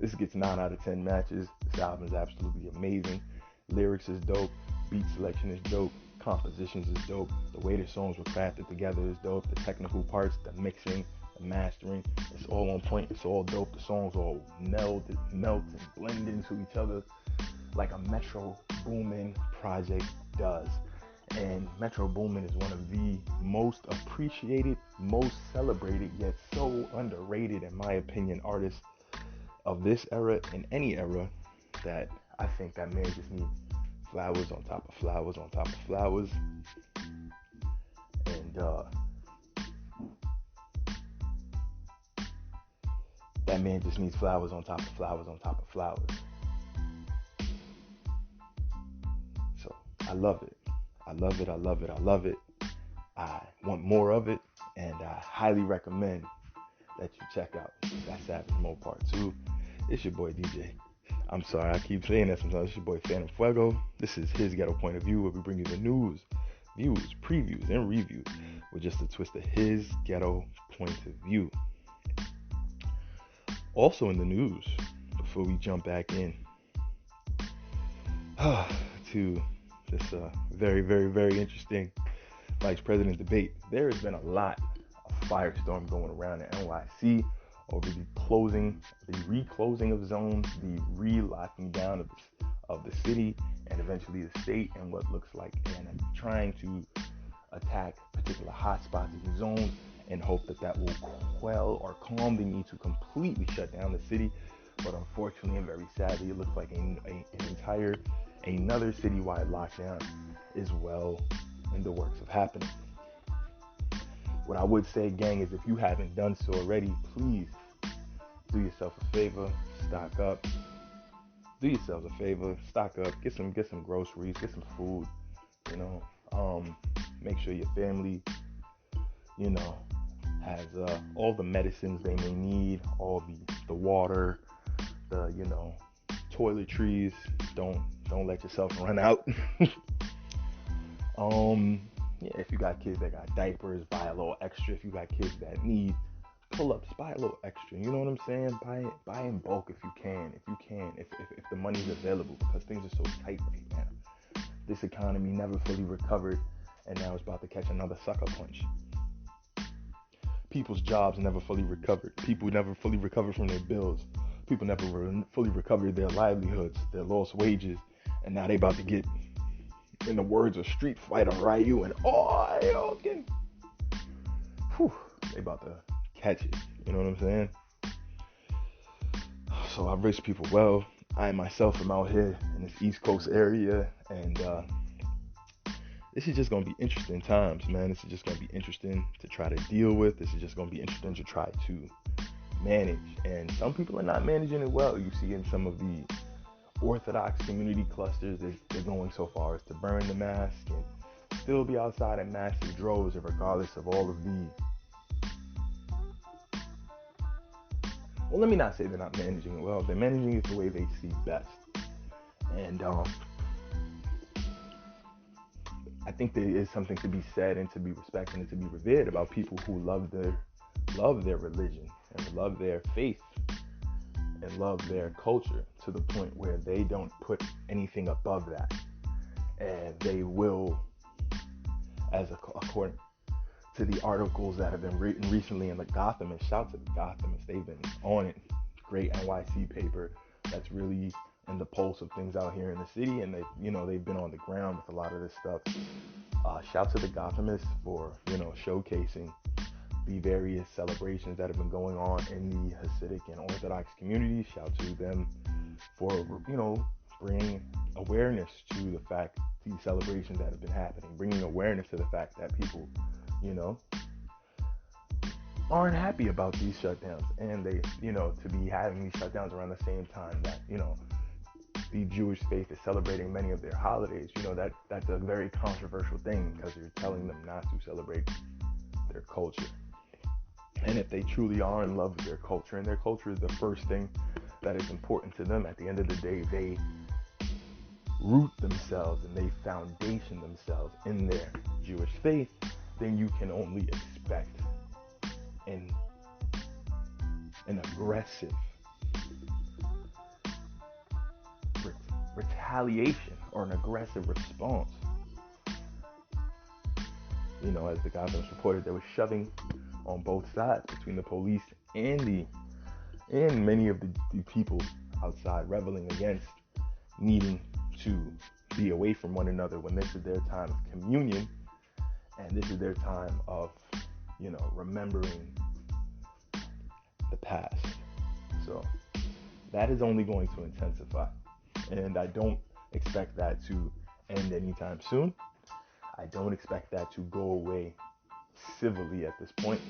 [SPEAKER 1] This gets 9 out of 10 matches. This album is absolutely amazing. Lyrics is dope. Beat selection is dope. Compositions is dope. The way the songs were crafted together is dope. The technical parts, the mixing, the mastering, it's all on point. It's all dope. The songs all melt and blend into each other like a Metro Boomin project does. And Metro Boomin is one of the most appreciated, most celebrated, yet so underrated, in my opinion, artists of this era and any era, that I think that man just needs flowers on top of flowers on top of flowers. And that man just needs flowers on top of flowers on top of flowers. So I love it. I want more of it, and I highly recommend that you check out that Savage Mode Part 2. It's your boy DJ. I'm sorry, I keep saying that sometimes. It's your boy Phantm Phuego. This is his Ghetto Point of View, where we bring you the news, views, previews, and reviews with just a twist of his ghetto point of view. Also in the news, before we jump back in to this very, very, very interesting vice president debate, there has been a lot of firestorm going around in NYC over the reclosing of zones, the relocking down of the city, and eventually the state, and what looks like and trying to attack particular hotspots and zones in hope that will quell or calm the need to completely shut down the city. But unfortunately and very sadly, it looks like another citywide lockdown is well in the works of happening. What I would say, gang, is if you haven't done so already, please do yourself a favor, stock up. Do yourselves a favor, stock up, get some groceries, get some food, you know. Make sure your family, you know, has all the medicines they may need, all the water, the toiletries. Don't let yourself run out. Yeah, if you got kids that got diapers, buy a little extra. If you got kids that need pull-ups, buy a little extra. You know what I'm saying? Buy in bulk if you can. If the money's available, because things are so tight right now. This economy never fully recovered, and now it's about to catch another sucker punch. People's jobs never fully recovered. People never fully recovered from their bills. People never fully recovered their livelihoods, their lost wages, and now they about to get, in the words of Street Fighter Ryu, and again. They about to catch it. You know what I'm saying? So I wish people well. I myself am out here in this East Coast area, and this is just going to be interesting times, man. This is just going to be interesting to try to deal with. This is just going to be interesting to try to manage. And some people are not managing it well. You see in some of the Orthodox community clusters, they're going so far as to burn the mask and still be outside in massive droves, and regardless of all of the... Well, let me not say they're not managing it well. They're managing it the way they see best. And I think there is something to be said and to be respected and to be revered about people who love their religion and love their faith and love their culture to the point where they don't put anything above that. And they will, according to the articles that have been written recently in the Gothamists, shout to the Gothamists, they've been on it. Great NYC paper that's really in the pulse of things out here in the city, and they've been on the ground with a lot of this stuff. Shout to the Gothamists for showcasing the various celebrations that have been going on in the Hasidic and Orthodox communities. Shout to them for bringing awareness to the fact, these celebrations that have been happening, bringing awareness to the fact that people aren't happy about these shutdowns, and they to be having these shutdowns around the same time that the Jewish faith is celebrating many of their holidays. That's a very controversial thing, because you're telling them not to celebrate their culture. And if they truly are in love with their culture, and their culture is the first thing that is important to them, at the end of the day, they root themselves and they foundation themselves in their Jewish faith, then you can only expect an aggressive retaliation or an aggressive response. As the Gothamists reported, there was shoving on both sides between the police and many of the people outside reveling against needing to be away from one another when this is their time of communion, and this is their time of remembering the past. So that is only going to intensify, and I don't expect that to end anytime soon. I don't expect that to go away civilly at this point,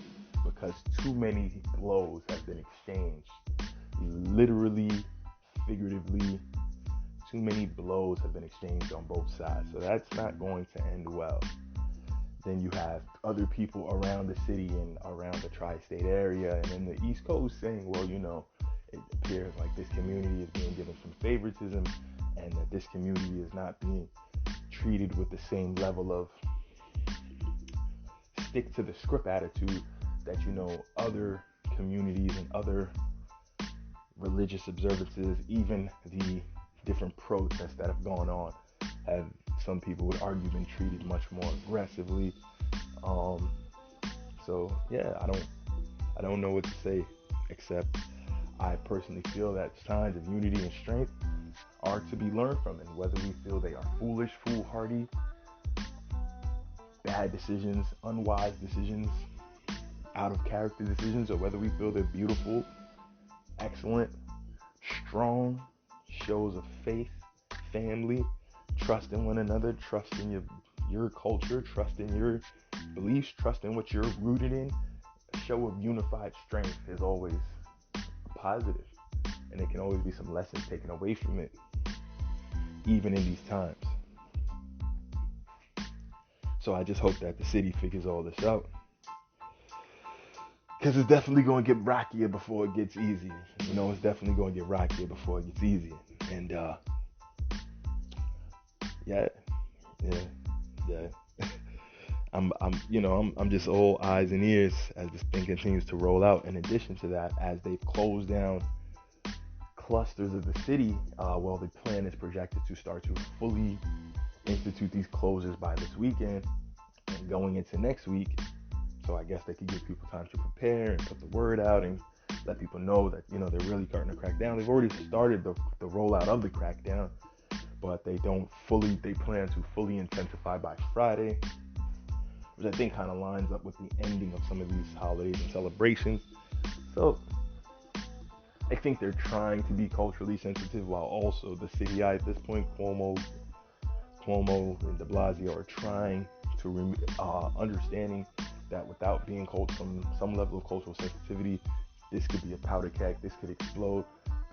[SPEAKER 1] because too many blows have been exchanged, literally, figuratively. Too many blows have been exchanged on both sides, so that's not going to end well. Then you have other people around the city and around the tri-state area and in the East Coast saying, well, it appears like this community is being given some favoritism, and that this community is not being treated with the same level of stick to the script attitude that other communities and other religious observances, even the different protests that have gone on, have, some people would argue, been treated much more aggressively. So yeah, I don't know what to say, except I personally feel that signs of unity and strength are to be learned from, and whether we feel they are foolish, foolhardy, bad decisions, unwise decisions, out of character decisions, or whether we feel they're beautiful, excellent, strong shows of faith, family, trust in one another, trust in your culture, trust in your beliefs, trust in what you're rooted in. A show of unified strength is always positive, and there can always be some lessons taken away from it, even in these times. So I just hope that the city figures all this out, because it's definitely going to get rockier before it gets easier. You know, it's definitely going to get rockier before it gets easier. And yeah. I'm just all eyes and ears as this thing continues to roll out. In addition to that, as they've closed down clusters of the city, the plan is projected to start to fully institute these closures by this weekend and going into next week. So I guess they could give people time to prepare and put the word out and let people know that, they're really starting to crack down. They've already started the rollout of the crackdown, but they plan to fully intensify by Friday, which I think kind of lines up with the ending of some of these holidays and celebrations. So I think they're trying to be culturally sensitive, while also the city at this point, Cuomo and de Blasio, are trying to understanding that without being some level of cultural sensitivity, this could be a powder keg, this could explode.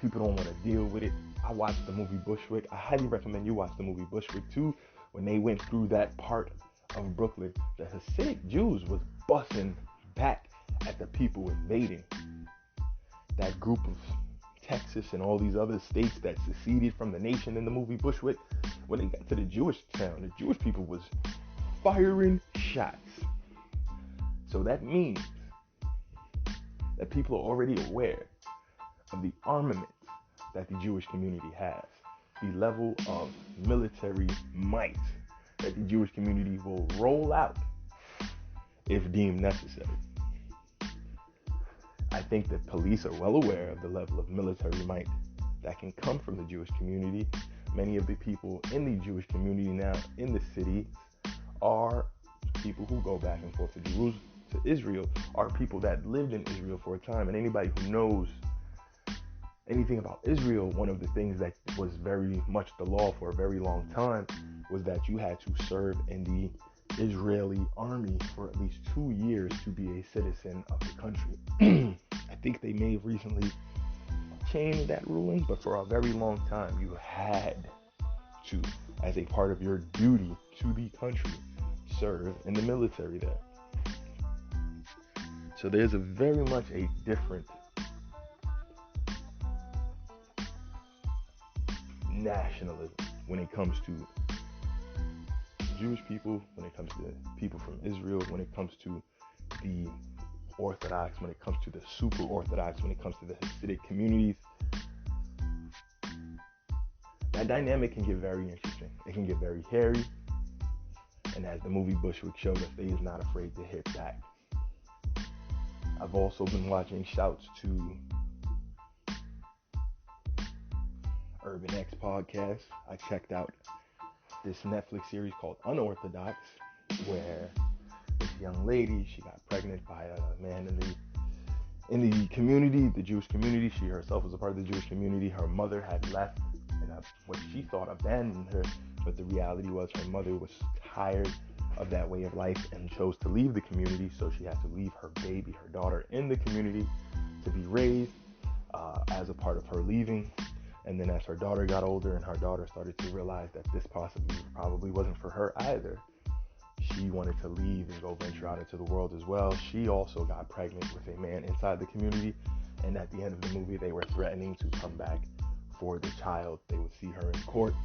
[SPEAKER 1] People don't want to deal with it. I watched the movie Bushwick. I highly recommend you watch the movie Bushwick too. When they went through that part of Brooklyn, the Hasidic Jews was busting back at the people invading. That group of Texas and all these other states that seceded from the nation in the movie Bushwick, when they got to the Jewish town, the Jewish people was firing shots. So that means that people are already aware of the armament that the Jewish community has, the level of military might that the Jewish community will roll out if deemed necessary. I think that police are well aware of the level of military might that can come from the Jewish community. Many of the people in the Jewish community now in the city are people who go back and forth to Israel, are people that lived in Israel for a time. And anybody who knows anything about Israel, one of the things that was very much the law for a very long time was that you had to serve in the Israeli army for at least 2 years to be a citizen of the country. I think they may have recently changed that ruling, but for a very long time you had to, as a part of your duty to the country, serve in the military there. So there's a very much a different nationalism when it comes to Jewish people, when it comes to people from Israel, when it comes to the Orthodox, when it comes to the super Orthodox, when it comes to the Hasidic communities. That dynamic can get very interesting. It can get very hairy. And as the movie Bushwick showed us, they is not afraid to hit back. I've also been watching shouts to Urban X podcast. I checked out this Netflix series called Unorthodox, where this young lady, she got pregnant by a man in the community, the Jewish community. She herself was a part of the Jewish community. Her mother had left and what she thought abandoned her, but the reality was her mother was tired of that way of life and chose to leave the community, so she had to leave her baby, her daughter, in the community to be raised as a part of her leaving. And then as her daughter got older and her daughter started to realize that this probably wasn't for her either, she wanted to leave and go venture out into the world as well. She also got pregnant with a man inside the community, and at the end of the movie they were threatening to come back for the child. They would see her in court,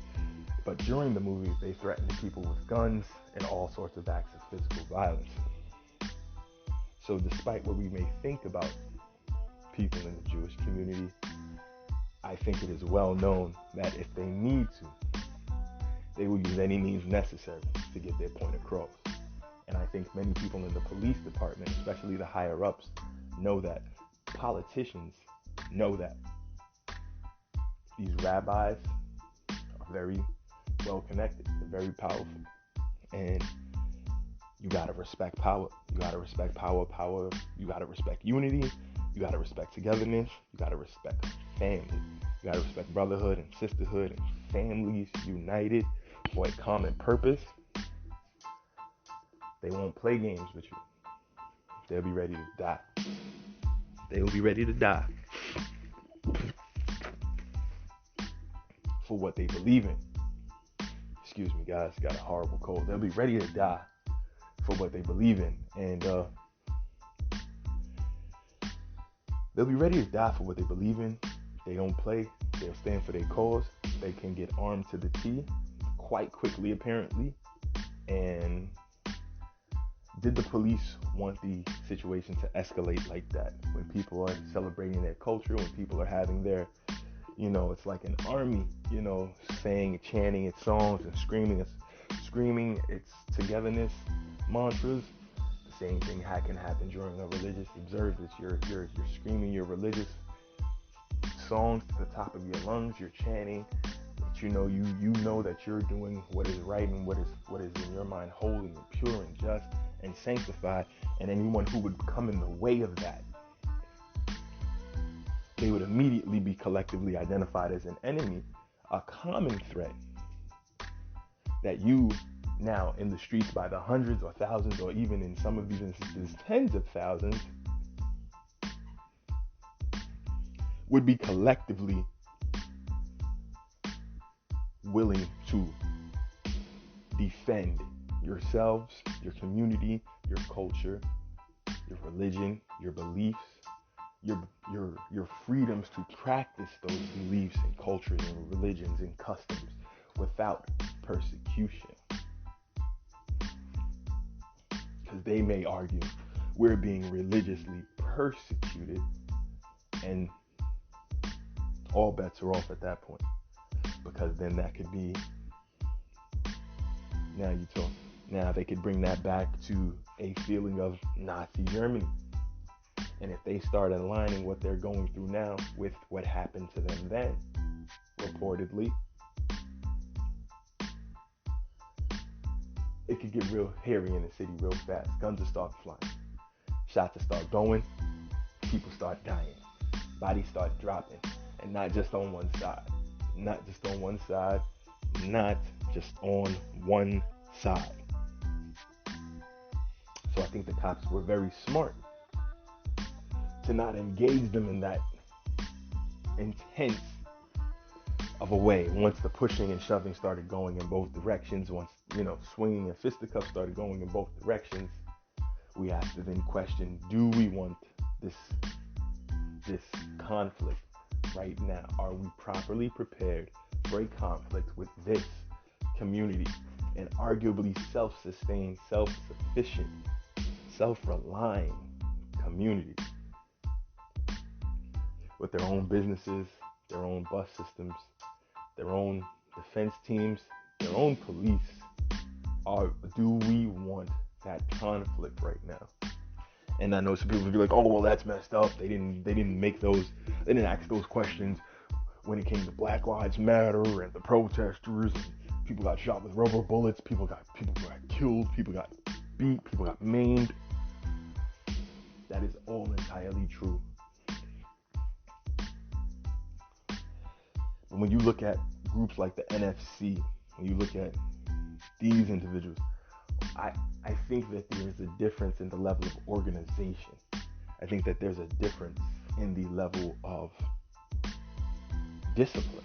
[SPEAKER 1] but during the movie they threatened people with guns and all sorts of acts of physical violence. So despite what we may think about people in the Jewish community, I think it is well known that if they need to, they will use any means necessary to get their point across. And I think many people in the police department, especially the higher ups, know that. Politicians know that. These rabbis are very well connected. They're very powerful. And you gotta respect power. You gotta respect power. You gotta respect unity. You gotta respect togetherness. You gotta respect family. You gotta respect brotherhood and sisterhood and families united for a common purpose. They won't play games with you. They'll be ready to die. They will be ready to die for what they believe in. Excuse me, guys, got a horrible cold. They'll be ready to die for what they believe in. And they'll be ready to die for what they believe in. They don't play. They'll stand for their cause. They can get armed to the T quite quickly, apparently. And did the police want the situation to escalate like that? When people are celebrating their culture, when people are having their, it's like an army, saying, chanting its songs and screaming its togetherness mantras. The same thing can happen during a religious observance. You're screaming your religious songs to the top of your lungs. You're chanting. But you know that you're doing what is right and what is in your mind holy and pure and just and sanctified. And anyone who would come in the way of that, they would immediately be collectively identified as an enemy, a common threat that you now in the streets by the hundreds or thousands, or even in some of these instances tens of thousands, would be collectively willing to defend yourselves, your community, your culture, your religion, your beliefs, your freedoms to practice those beliefs and cultures and religions and customs without persecution. Because they may argue we're being religiously persecuted, and all bets are off at that point. Because then that could be, now they could bring that back to a feeling of Nazi Germany. And if they start aligning what they're going through now with what happened to them then, reportedly, it could get real hairy in the city real fast. Guns will start flying. Shots will start going. People start dying. Bodies start dropping. And not just on one side. Not just on one side. Not just on one side. So I think the cops were very smart to not engage them in that intense of a way. Once the pushing and shoving started going in both directions, once, swinging and fisticuffs started going in both directions, we have to then question, do we want this conflict right now? Are we properly prepared for a conflict with this community, an arguably self-sustained, self-sufficient, self-relying community with their own businesses, their own bus systems, their own defense teams, their own police? Do we want that conflict right now? And I know some people will be like, oh, well, that's messed up. They didn't ask those questions when it came to Black Lives Matter and the protesters. And people got shot with rubber bullets. People got killed. People got beat. People got maimed. That is all entirely true. But when you look at groups like the NFC, when you look at these individuals, I think that there's a difference in the level of organization. I think that there's a difference in the level of discipline.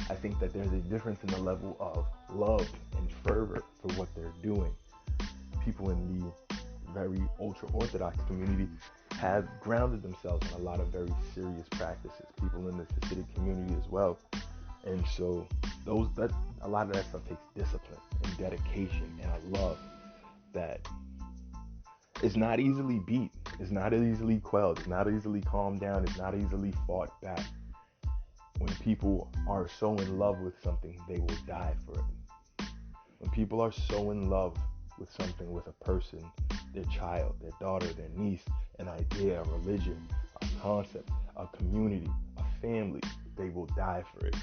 [SPEAKER 1] I think that there's a difference in the level of love and fervor for what they're doing. People in the very ultra-Orthodox community have grounded themselves in a lot of very serious practices. People in the Hasidic community as well. And so a lot of that stuff takes discipline and dedication and a love that is not easily beat, is not easily quelled, is not easily calmed down, is not easily fought back. When people are so in love with something, they will die for it. When people are so in love with something, with a person, their child, their daughter, their niece, an idea, a religion, a concept, a community, a family, they will die for it.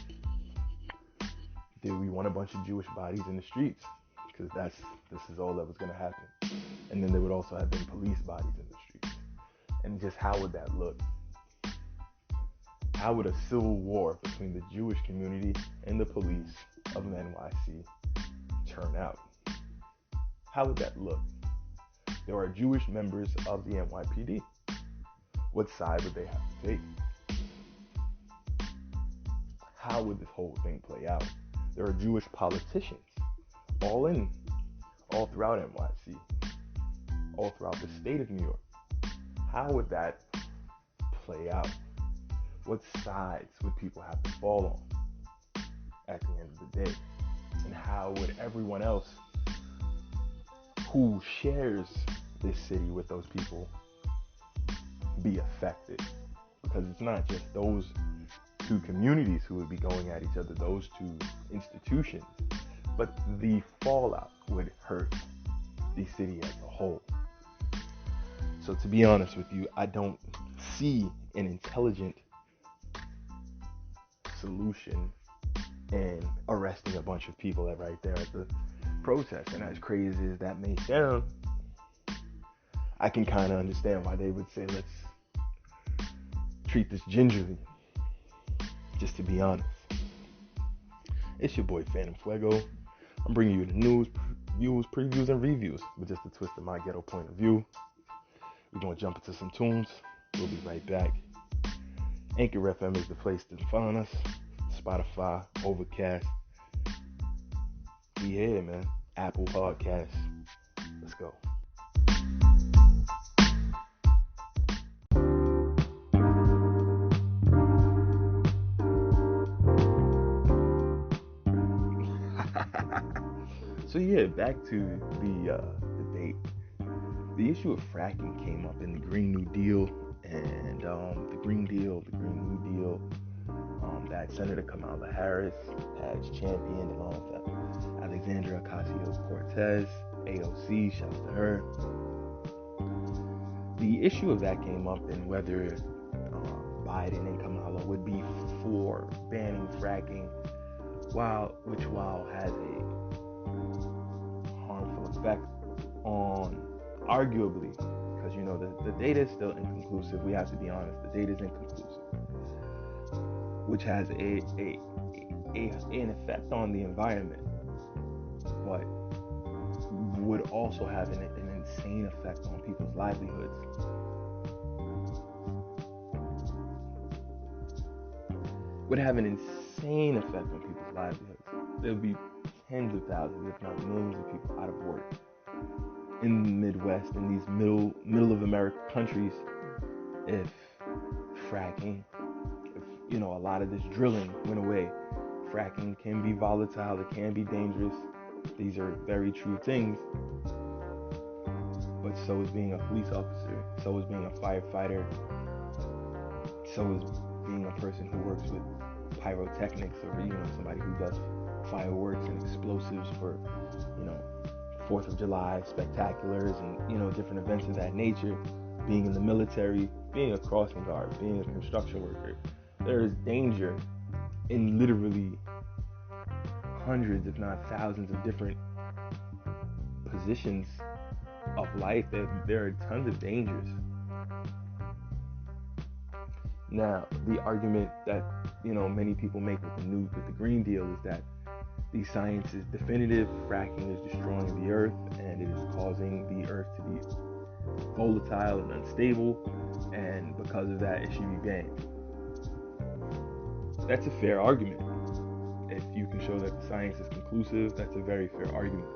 [SPEAKER 1] Did we want a bunch of Jewish bodies in the streets? Because this is all that was going to happen. And then there would also have been police bodies in the streets. And just how would that look? how would a civil war between the Jewish community and the police of NYC turn out? How would that look? There are Jewish members of the NYPD. What side would they have to take? How would this whole thing play out? There are Jewish politicians all throughout NYC, all throughout the state of New York. How would that play out? What sides would people have to fall on at the end of the day? And how would everyone else who shares this city with those people be affected? Because it's not just those two communities who would be going at each other, those two institutions, but the fallout would hurt the city as a whole. So to be honest with you, I don't see an intelligent solution in arresting a bunch of people right there at the protest. And as crazy as that may sound, I can kind of understand why they would say, let's treat this gingerly, just to be honest. It's your boy Phantm Phuego. I'm bringing you the news, views, previews, and reviews with just a twist of my ghetto point of view. We're going to jump into some tunes. We'll be right back. Anchor FM is the place to find us. Spotify, Overcast. We here, man. Apple Podcasts. Let's go. So yeah, back to the debate. The issue of fracking came up in the Green New Deal and the Green New Deal that Senator Kamala Harris has championed, and all of that. Alexandria Ocasio-Cortez, AOC, shouts to her. The issue of that came up in whether Biden and Kamala would be for banning fracking, which has a harmful effect on, arguably, because the data is still inconclusive. We have to be honest, the data is inconclusive, which has an effect on the environment, but would also have an insane effect on people's livelihoods. Would have an insane effect on people's livelihoods. There would be tens of thousands, if not millions of people out of work in the Midwest, in these middle of America countries, if fracking, if a lot of this drilling went away. Fracking can be volatile, it can be dangerous. These are very true things. But so is being a police officer, so is being a firefighter, so is being a person who works with pyrotechnics, or somebody who does fireworks and explosives for 4th of July spectaculars and different events of that nature. Being in the military, being a crossing guard, being a construction worker, there is danger in literally hundreds, if not thousands, of different positions of life. There are tons of dangers. Now, the argument that many people make with the Green Deal is that the science is definitive. Fracking is destroying the earth, and it is causing the earth to be volatile and unstable, and because of that, it should be banned. That's a fair argument. If you can show that the science is conclusive, that's a very fair argument.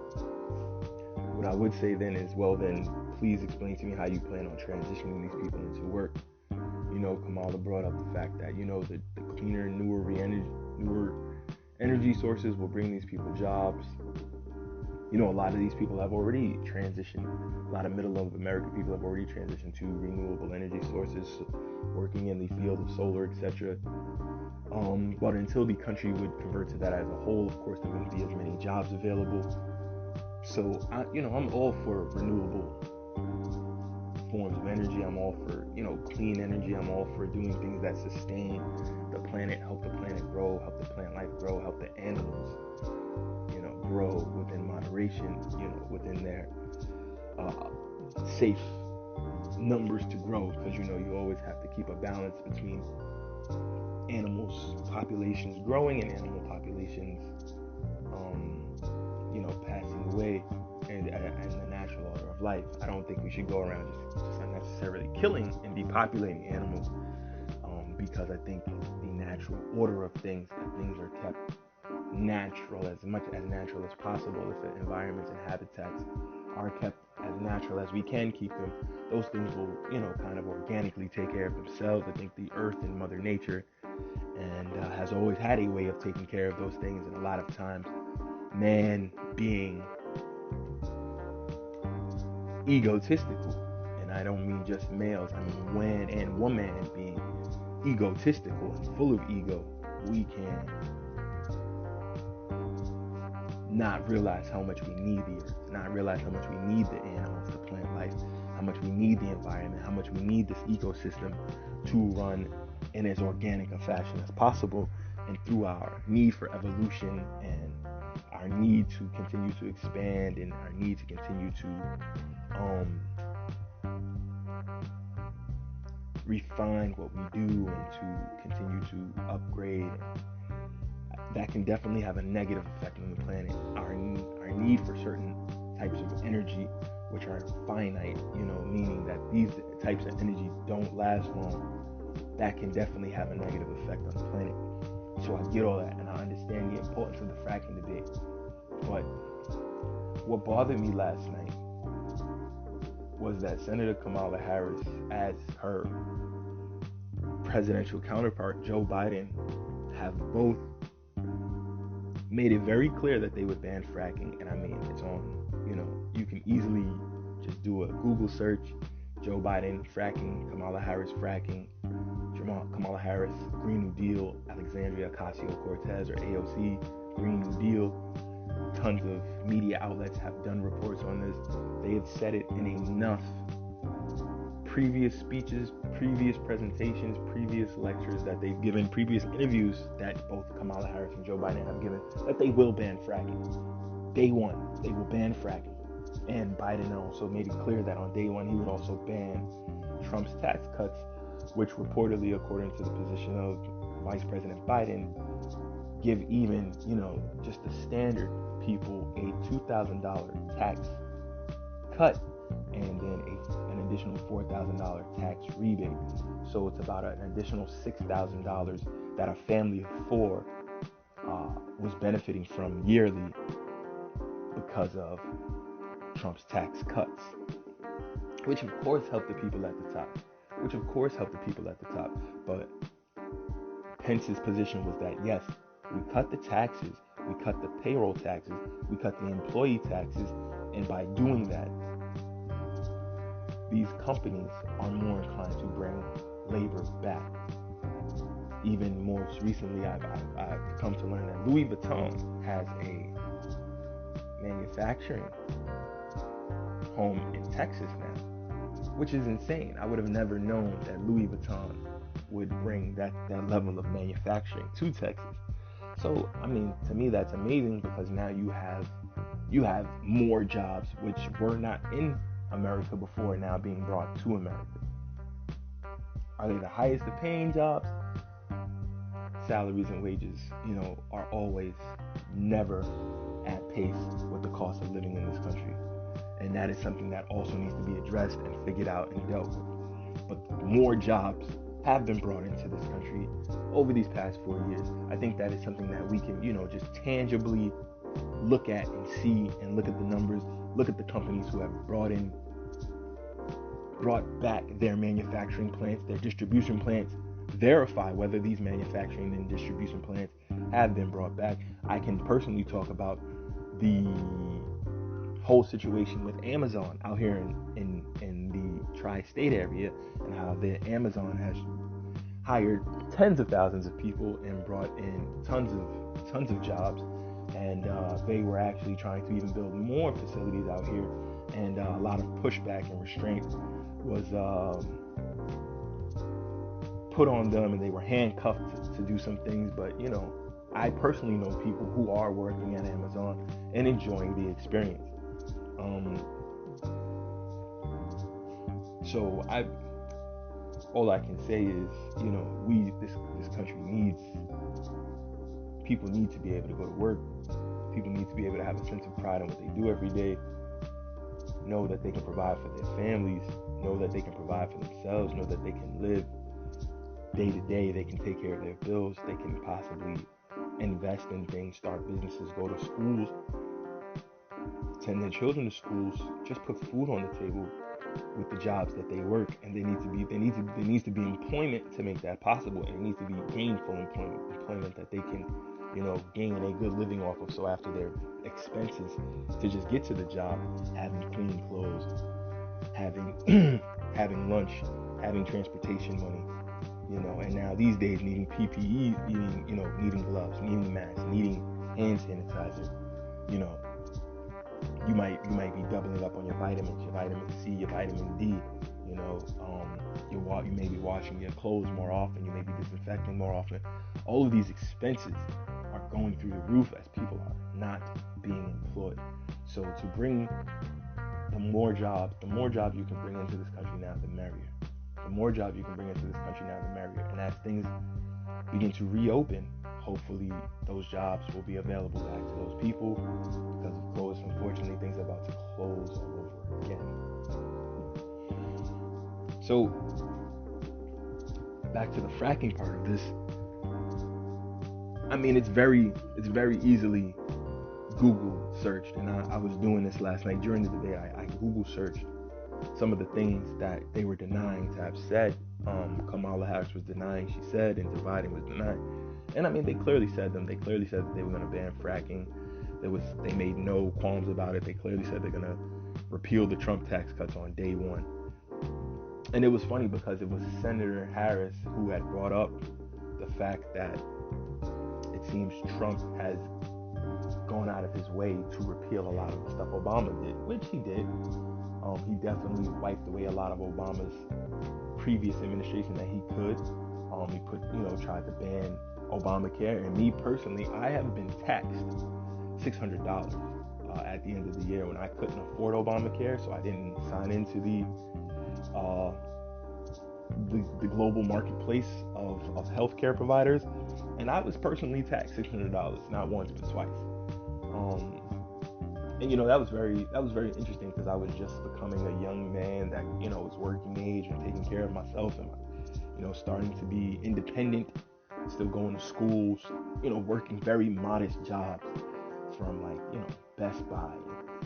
[SPEAKER 1] What I would say then is, well then, please explain to me how you plan on transitioning these people into work. Kamala brought up the fact that, the cleaner, newer energy sources will bring these people jobs. A lot of these people have already transitioned. A lot of middle of America people have already transitioned to renewable energy sources, working in the field of solar, etc. But until the country would convert to that as a whole, of course, there wouldn't be as many jobs available. So, I'm all for renewable forms of energy. I'm all for, clean energy. I'm all for doing things that sustain the planet, help the planet grow, help the plant life grow, help the animals, grow within moderation, within their safe numbers to grow, because you always have to keep a balance between animals populations growing and animal populations, passing away, and the natural order of life. I don't think we should go around just unnecessarily killing and depopulating animals, because I think the natural order of things, that things are kept natural, as much as natural as possible. If the environments and habitats are kept as natural as we can keep them, those things will, kind of organically take care of themselves. I think the earth and Mother Nature and has always had a way of taking care of those things, and a lot of times man being egotistical, and I don't mean just males, I mean man and woman being egotistical and full of ego, we can not realize how much we need the earth, not realize how much we need the animals, the plant life, how much we need the environment, how much we need this ecosystem to run in as organic a fashion as possible. And through our need for evolution and our need to continue to expand and our need to continue to refine what we do and to continue to upgrade, that can definitely have a negative effect on the planet. Our need for certain types of energy, which are finite, meaning that these types of energy don't last long, that can definitely have a negative effect on the planet. So I get all that, and I understand the importance of the fracking debate. But what bothered me last night was that Senator Kamala Harris, as her presidential counterpart, Joe Biden, have both made it very clear that they would ban fracking. And I mean, it's on, you can easily just do a Google search, Joe Biden fracking, Kamala Harris fracking, Kamala Harris, Green New Deal, Alexandria Ocasio-Cortez, or AOC, Green New Deal. Tons of media outlets have done reports on this. They have said it in enough previous speeches, previous presentations, previous lectures that they've given, previous interviews that both Kamala Harris and Joe Biden have given, that they will ban fracking. Day one, they will ban fracking. And Biden also made it clear that on day one, he would also ban Trump's tax cuts, which reportedly, according to the position of Vice President Biden, give even, just the standard people a $2,000 tax cut and then an additional $4,000 tax rebate. So it's about an additional $6,000 that a family of four was benefiting from yearly because of Trump's tax cuts, which of course helped the people at the top. But Pence's position was that, yes, we cut the taxes, we cut the payroll taxes, we cut the employee taxes, and by doing that, these companies are more inclined to bring labor back. Even most recently, I've come to learn that Louis Vuitton has a manufacturing home in Texas now, which is insane. I would have never known that Louis Vuitton would bring that level of manufacturing to Texas. So, I mean, to me, that's amazing, because now you have more jobs which were not in America before now being brought to America. Are they the highest paying jobs? Salaries and wages, are always never at pace with the cost of living in this country. And that is something that also needs to be addressed and figured out and dealt with. But more jobs have been brought into this country over these past 4 years. I think that is something that we can, just tangibly look at and see, and look at the numbers, look at the companies who have brought back their manufacturing plants, their distribution plants, verify whether these manufacturing and distribution plants have been brought back. I can personally talk about the whole situation with Amazon out here in the tri-state area, and how the Amazon has hired tens of thousands of people and brought in tons of jobs, and they were actually trying to even build more facilities out here, and a lot of pushback and restraint was put on them, and they were handcuffed to do some things. But I personally know people who are working at Amazon and enjoying the experience. So all I can say is, this country needs, people need to be able to go to work. People need to be able to have a sense of pride in what they do every day. Know that they can provide for their families. Know that they can provide for themselves. Know that they can live day to day. They can take care of their bills. They can possibly invest in things, start businesses, go to schools, send their children to schools, just put food on the table with the jobs that they work. And there needs to be employment to make that possible, and it needs to be gainful employment that they can, gain a good living off of. So after their expenses to just get to the job, having clean clothes, having having lunch, having transportation money, and now these days needing PPE, needing gloves, needing masks, needing hand sanitizer, you might be doubling up on your vitamins, your vitamin C, your vitamin D, you may be washing your clothes more often, you may be disinfecting more often. All of these expenses are going through the roof as people are not being employed. So to bring the more jobs you can bring into this country now, the merrier. The more jobs you can bring into this country now, the merrier. And as things begin to reopen, hopefully those jobs will be available back to those people, because of course, unfortunately, things are about to close all over again. So back to the fracking part of this. I mean, it's very easily Google searched, and I was doing this last night during the day. I Google searched some of the things that they were denying to have said. Kamala Harris was denying she said, and Joe Biden was denying. And I mean, they clearly said them. They clearly said that they were going to ban fracking. They made no qualms about it. They clearly said they're going to repeal the Trump tax cuts on day one. And it was funny because it was Senator Harris who had brought up the fact that it seems Trump has gone out of his way to repeal a lot of the stuff Obama did, which he did. He definitely wiped away a lot of Obama's previous administration that he could. He tried to ban Obamacare, and me personally, I have been taxed $600 at the end of the year when I couldn't afford Obamacare, so I didn't sign into the global marketplace of healthcare providers, and I was personally taxed $600, not once but twice. And that was very interesting, because I was just becoming a young man that was working age and taking care of myself, and starting to be independent, still going to schools, working very modest jobs from Best Buy.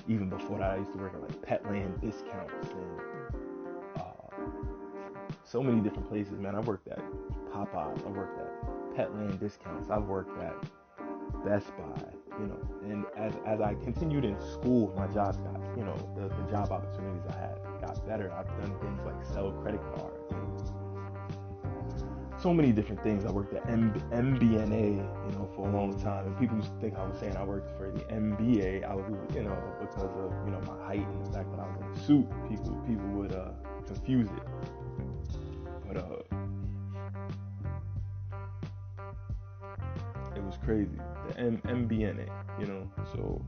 [SPEAKER 1] Even before that, I used to work at Petland discounts and so many different places, man. I worked at Popeyes, I worked at Petland discounts, I worked at Best Buy, and as I continued in school, my jobs got, the job opportunities I had got better. I've done things like sell credit cards and so many different things. I worked at MBNA, for a long time, and people used to think I was saying I worked for the NBA. I was, because of, my height and the fact that I was in a suit, people would confuse it. But it was crazy. The MBNA, so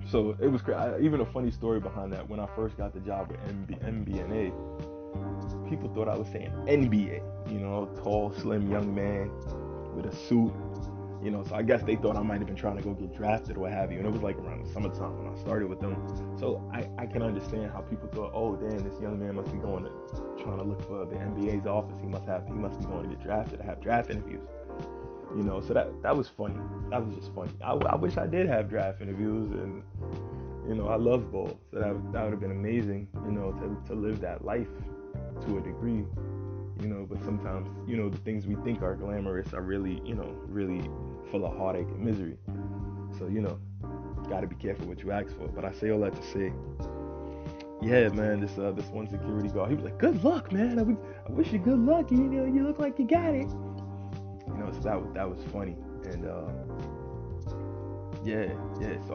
[SPEAKER 1] so it was crazy. Even a funny story behind that, when I first got the job with MBNA, people thought I was saying NBA, tall, slim young man with a suit, so I guess they thought I might have been trying to go get drafted or what have you, and it was around the summertime when I started with them, so I can understand how people thought, oh damn, this young man must be trying to look for the NBA's office, he must be going to get drafted, to have draft interviews, so that was funny. That was just funny. I wish I did have draft interviews, and I love ball, so that would have been amazing, to live that life to a degree, but sometimes, the things we think are glamorous are really, really full of heartache and misery. So, gotta be careful what you ask for. But I say all that to say, yeah, man, this one security guard, he was like, good luck, man. I wish you good luck. You look like you got it. So that was funny. And yeah. So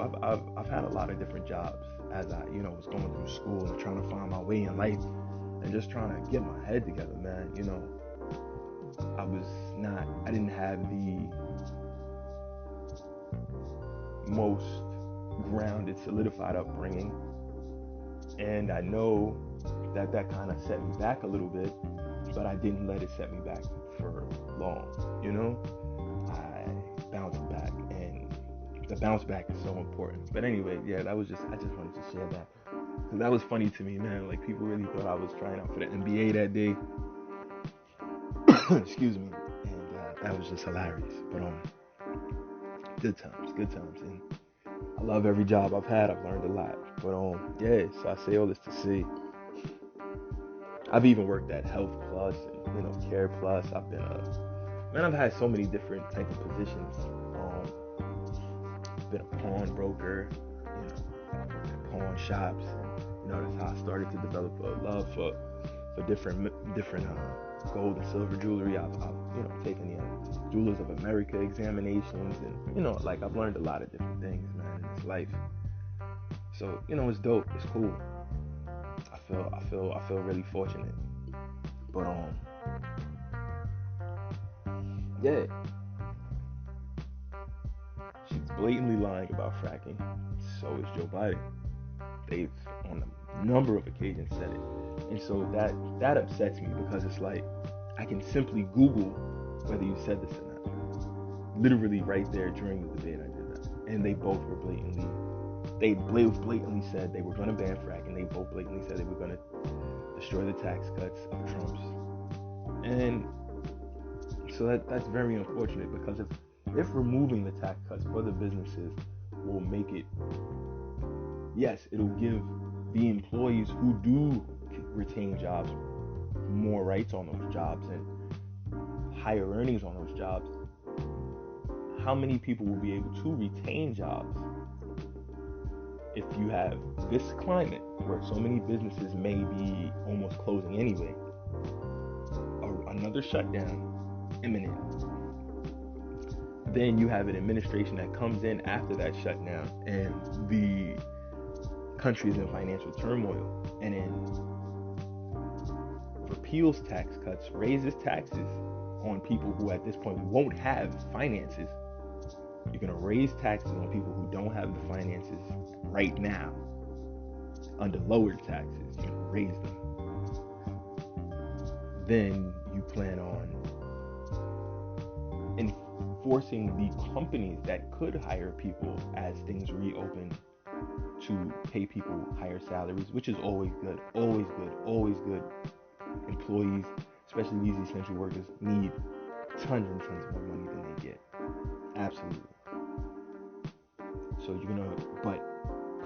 [SPEAKER 1] I've had a lot of different jobs as I, was going through school and trying to find my way in life and just trying to get my head together, man. I didn't have the most grounded, solidified upbringing. And I know that kind of set me back a little bit, but I didn't let it set me back for long, I bounced back, and the bounce back is so important. But anyway, yeah, I just wanted to share that, because that was funny to me, man. Like, people really thought I was trying out for the NBA that day. Excuse me. And that was just hilarious. But good times. And I love every job I've had. I've learned a lot. But yeah, so I say all this to say, I've even worked at Health Plus and Care Plus. I've had so many different type of positions. Been a pawnbroker, I've worked at pawn shops, and that's how I started to develop a love for different gold and silver jewelry. I've taken the Jewelers of America examinations, and I've learned a lot of different things, man, in this life. So it's dope. It's cool. I feel really fortunate. But yeah, she's blatantly lying about fracking. So is Joe Biden. They've on a number of occasions said it, and so that upsets me, because it's like I can simply Google whether you said this or not. Literally right there during the debate, I did that, and they both blatantly said they were going to ban fracking. They both blatantly said they were going to destroy the tax cuts of Trump's, and so that's very unfortunate, because if removing the tax cuts for the businesses will make it, yes, it'll give the employees who do retain jobs more rights on those jobs and higher earnings on those jobs. How many people will be able to retain jobs if you have this climate where so many businesses may be almost closing anyway? Another shutdown imminent. Then you have an administration that comes in after that shutdown, and the country is in financial turmoil, and then repeals tax cuts, raises taxes on people who at this point won't have finances. You're going to raise taxes on people who don't have the finances right now. Under lowered taxes, you're going to raise them. Then you plan on enforcing the companies that could hire people as things reopen to pay people higher salaries, which is always good. Employees, especially these essential workers, need tons and tons more money than they get. Absolutely. So but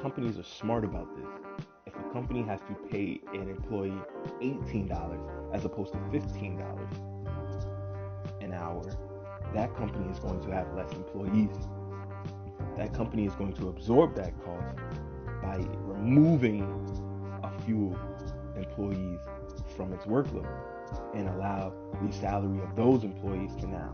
[SPEAKER 1] companies are smart about this. If a company has to pay an employee $18 as opposed to $15 an hour, that company is going to have less employees. That company is going to absorb that cost by removing a few employees from its workload and allow the salary of those employees to now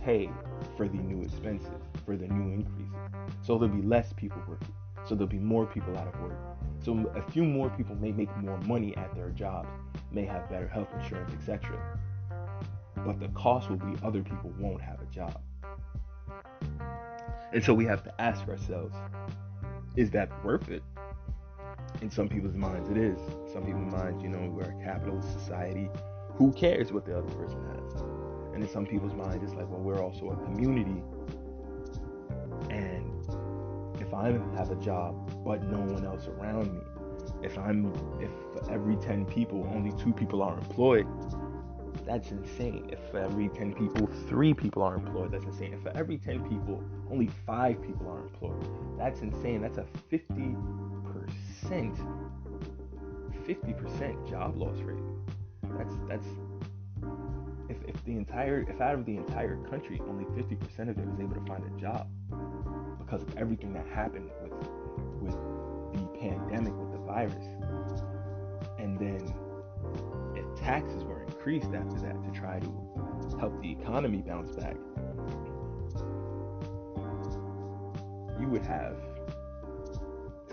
[SPEAKER 1] pay for the new expenses, for the new increases. So there'll be less people working. So there'll be more people out of work. So a few more people may make more money at their jobs, may have better health insurance, etc. But the cost will be other people won't have a job. And so we have to ask ourselves, is that worth it? In some people's minds, it is. Some people's minds, we're a capitalist society. Who cares what the other person has? And in some people's minds, it's like, well, we're also a community. And if I have a job, but no one else around me, if for every 10 people, only 2 people are employed, that's insane. If for every 10 people, 3 people are employed, that's insane. If for every 10 people, only 5 people are employed, that's insane. That's a 50% job loss rate. That's if out of the entire country, only 50% of it was able to find a job because of everything that happened with the pandemic, with the virus. And then if taxes were increased after that to try to help the economy bounce back, you would have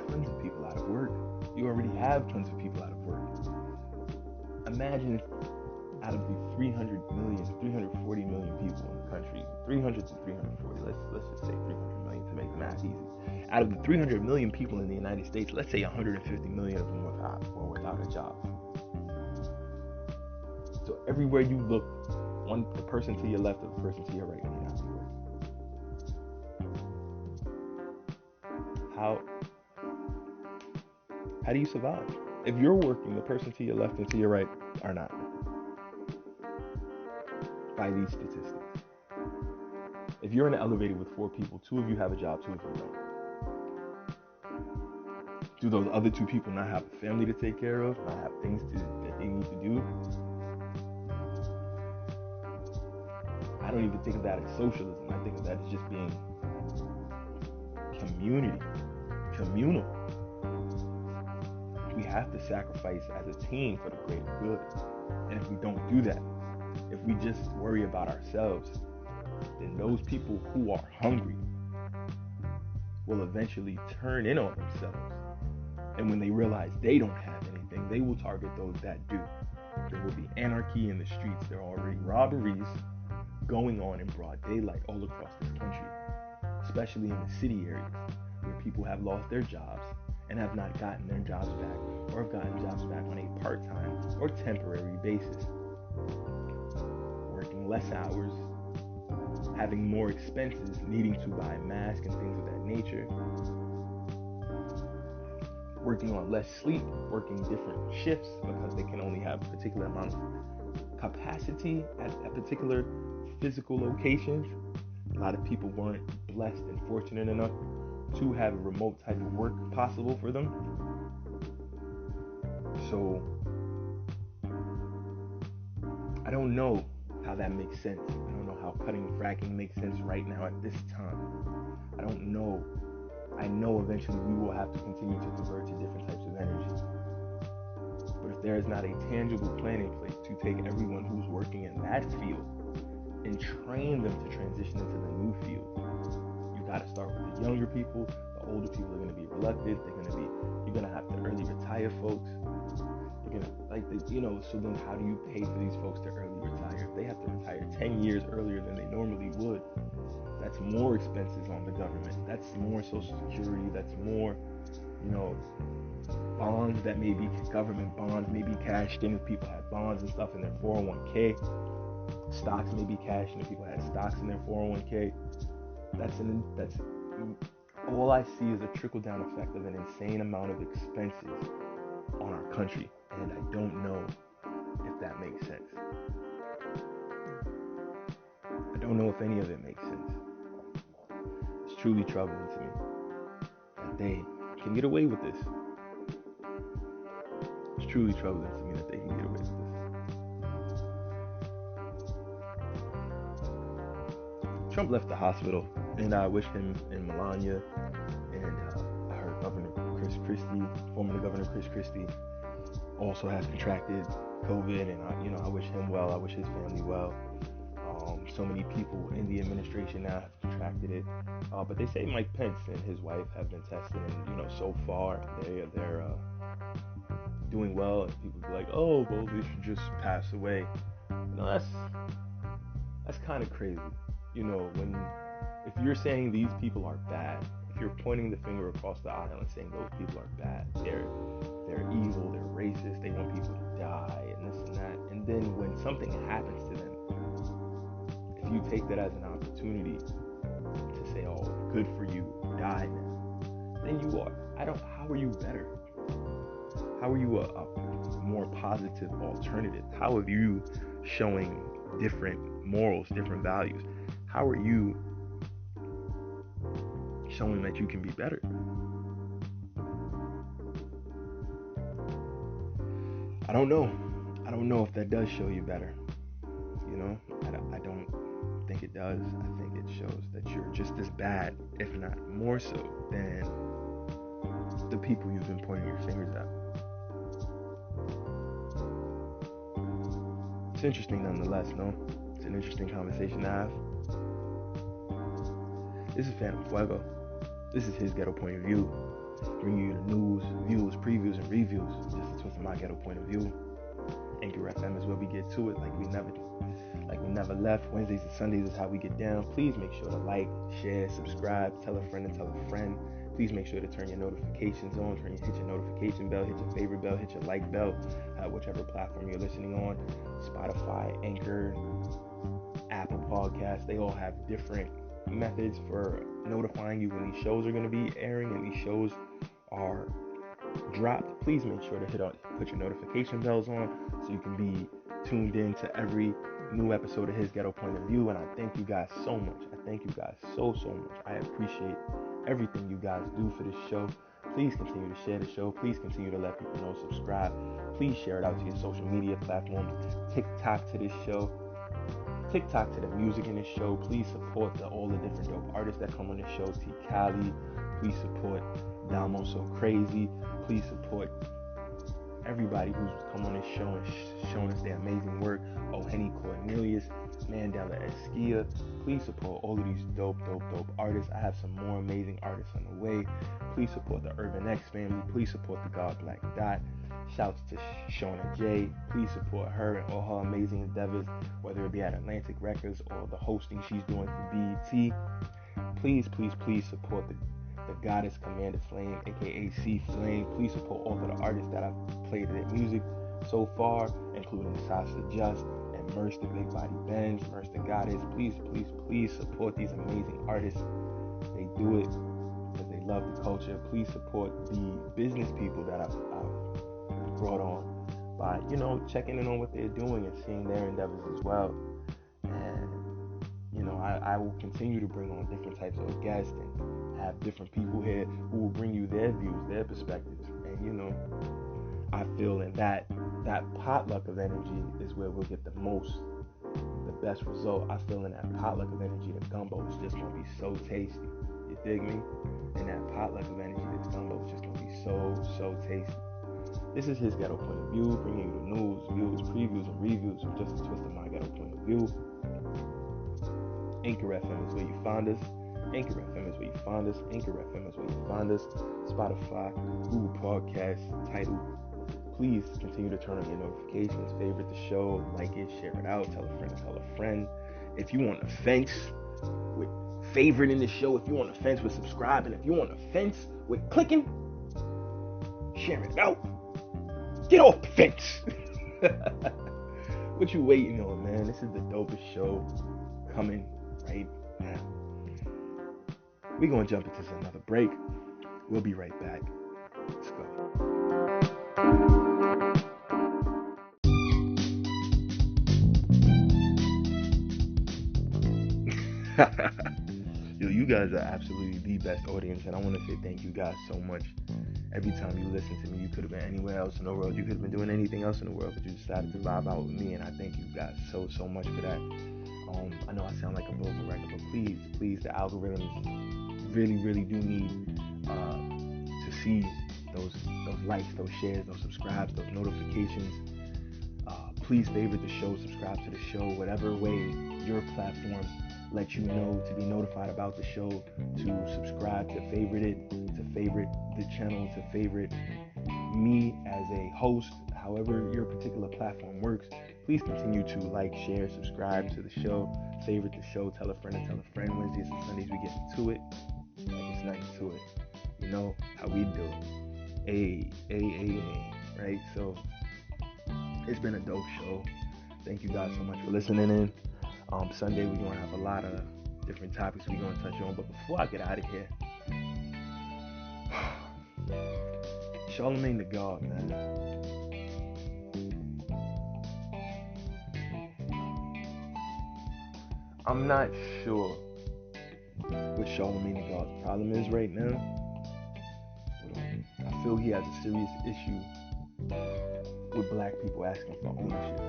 [SPEAKER 1] tons of people out of work. You already have tons of people out of work. Imagine if out of the 340 million people in the country, 300 to 340, let's just say 300 million to make the math easy. Out of the 300 million people in the United States, let's say 150 million of them were without a job. So everywhere you look, the person to your left or the person to your right may not be working. How do you survive? If you're working, the person to your left and to your right are not. By these statistics. If you're in an elevator with 4 people, 2 of you have a job, 2 of you don't. Do those other 2 people not have a family to take care of, not have things that they need to do? I don't even think of that as socialism. I think of that as just being communal. We have to sacrifice as a team for the greater good. And if we don't do that, if we just worry about ourselves, then those people who are hungry will eventually turn in on themselves. And when they realize they don't have anything, they will target those that do. There will be anarchy in the streets. There are already robberies going on in broad daylight all across this country, especially in the city areas where people have lost their jobs and have not gotten their jobs back, or have gotten jobs back on a part-time or temporary basis. Working less hours, having more expenses, needing to buy masks and things of that nature, working on less sleep, working different shifts because they can only have a particular amount of capacity at particular physical locations. A lot of people weren't blessed and fortunate enough to have a remote type of work possible for them. So I don't know how that makes sense. I don't know how cutting fracking makes sense right now at this time. I don't know. I know eventually we will have to continue to convert to different types of energy. But if there is not a tangible plan in place to take everyone who's working in that field and train them to transition into the new field, you got to start with the younger people. The older people are going to be reluctant. You're going to have to early retire folks. You're going to, so then how do you pay for these folks to early retire? If they have to retire 10 years earlier than they normally would, that's more expenses on the government. That's more Social Security. That's more, bonds that may be, government bonds may be cashed in if people had bonds and stuff in their 401k. Stocks may be cashed in if people had stocks in their 401k. That's all I see is a trickle-down effect of an insane amount of expenses on our country, and I don't know if that makes sense. I don't know if any of it makes sense. It's truly troubling to me that they can get away with this. It's truly troubling to me that they can get away with this. Trump left the hospital, and I wish him and Melania, and I heard former Governor Chris Christie, also has contracted COVID, and I wish him well. I wish his family well. So many people in the administration now have contracted it, but they say Mike Pence and his wife have been tested, and so far they're doing well. And people be like, oh, well, they should just pass away. That's kind of crazy. If you're saying these people are bad, if you're pointing the finger across the aisle and saying those people are bad, they're evil, they're racist, they want people to die, and this and that, and then when something happens to them, if you take that as an opportunity to say, oh, good for you, die now, then how are you better? How are you a more positive alternative? How are you showing different morals, different values? How are you showing that you can be better? I don't know if that does show you better. I don't think it does. I think it shows that you're just as bad, if not more so, than the people you've been pointing your fingers at. It's interesting nonetheless, no? It's an interesting conversation to have. This is Phantm Phuego. This is his ghetto point of view. Bringing you the news, views, previews, and reviews. Just a twist of my ghetto point of view. Anchor FM is where we get to it like we never left. Wednesdays and Sundays is how we get down. Please make sure to like, share, subscribe, tell a friend and tell a friend. Please make sure to turn your notifications on, hit your notification bell, hit your favorite bell, hit your like bell, whichever platform you're listening on. Spotify, Anchor, Apple Podcasts, they all have different methods for notifying you when these shows are going to be airing and these shows are dropped. Please make sure to put your notification bells on so you can be tuned in to every new episode of His Ghetto Point of View. And I thank you guys so much. I thank you guys so much. I appreciate everything you guys do for this show. Please continue to share the show. Please continue to let people know, subscribe. Please share it out to your social media platforms. TikTok to this show. TikTok to the music in this show. Please support all the different dope artists that come on this show. ncaa. Please support Damo So Crazy. Please support everybody who's come on this show and shown us their amazing work. Henny Cornelius, Mandela Eskia. Please support all of these dope artists. I have some more amazing artists on the way. Please support the Urban X family. Please support the God Black Dot. Shouts to Shauna J. Please support her and all her amazing endeavors, whether it be at Atlantic Records or the hosting she's doing for BET. Please support the Goddess Commander Flame, aka C Flame. Please support all of the artists that I've played their music so far, including Sasha Just and Merce the Big Body Benz, Merce the Goddess. Please support these amazing artists. They do it because they love the culture. Please support the business people that I've brought on by, checking in on what they're doing and seeing their endeavors as well. And, I will continue to bring on different types of guests and have different people here who will bring you their views, their perspectives. And, I feel in that potluck of energy is where we'll get the best result. I feel in that potluck of energy, the gumbo is just going to be so tasty. You dig me? And that potluck of energy, the gumbo is just going to be so tasty. This is His Ghetto Point of View, bringing you the news, views, previews, and reviews from just a twist of my ghetto point of view. Anchor FM is where you find us. Anchor FM is where you find us. Anchor FM is where you find us. Spotify, Google Podcasts, Tidal. Please continue to turn on your notifications, favorite the show, like it, share it out, tell a friend to tell a friend. If you want offense with favorite in the show, if you want offense with subscribing, if you want offense with clicking, share it out. Get off the fence. What you waiting on, man? This is the dopest show coming right now. We're going to jump into another break. We'll be right back. Let's go. Yo, you guys are absolutely the best audience, and I want to say thank you guys so much. Every time you listen to me, you could have been anywhere else in the world. You could have been doing anything else in the world, but you decided to vibe out with me, and I thank you guys so much for that. I know I sound like a broken record, but please, the algorithms really do need to see those likes, those shares, those subscribes, those notifications. Please favorite the show, subscribe to the show, whatever way your platform lets you know to be notified about the show, to subscribe, to favorite it, to favorite the channel, to favorite me as a host, however your particular platform works. Please continue to like, share, subscribe to the show, favorite the show, tell a friend and tell a friend. Wednesdays and Sundays we get into it. Like it's nothing to it. You know how we do it. A, right? So it's been a dope show. Thank you guys so much for listening in. Sunday we're going to have a lot of different topics we're going to touch on. But before I get out of here, Charlemagne the God, man. I'm not sure what Charlemagne the God's problem is right now. But, I feel he has a serious issue with black people asking for ownership.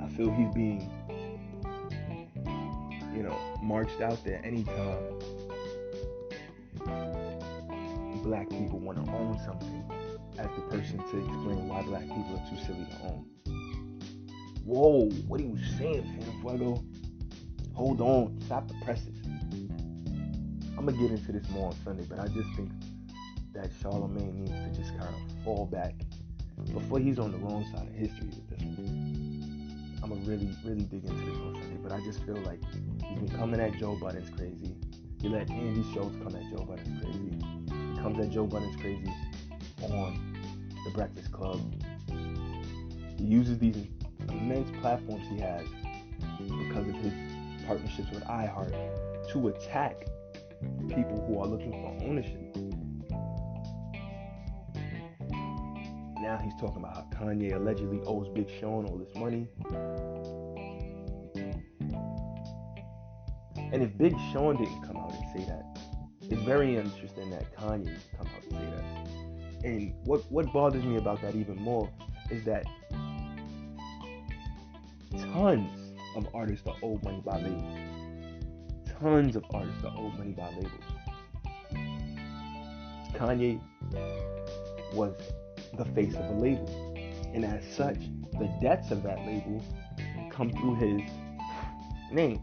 [SPEAKER 1] I feel he's being, marched out there anytime black people want to own something as the person to explain why black people are too silly to own. Whoa, what are you saying, Phantm Phuego? Hold on, stop the presses. I'm going to get into this more on Sunday, but I just think that Charlemagne needs to just kind of fall back before he's on the wrong side of history with this one. I'm gonna really, really dig into this on Sunday, but I just feel like he's been coming at Joe Budden's crazy. He let Andy Schultz come at Joe Budden's crazy. He comes at Joe Budden's crazy on The Breakfast Club. He uses these immense platforms he has because of his partnerships with iHeart to attack people who are looking for ownership. Now he's talking about how Kanye allegedly owes Big Sean all this money. And if Big Sean didn't come out and say that, it's very interesting that Kanye come out and say that. And what bothers me about that even more is that tons of artists are owed money by labels. Tons of artists are owed money by labels. Kanye was the face of a label, and as such, the debts of that label come through his name.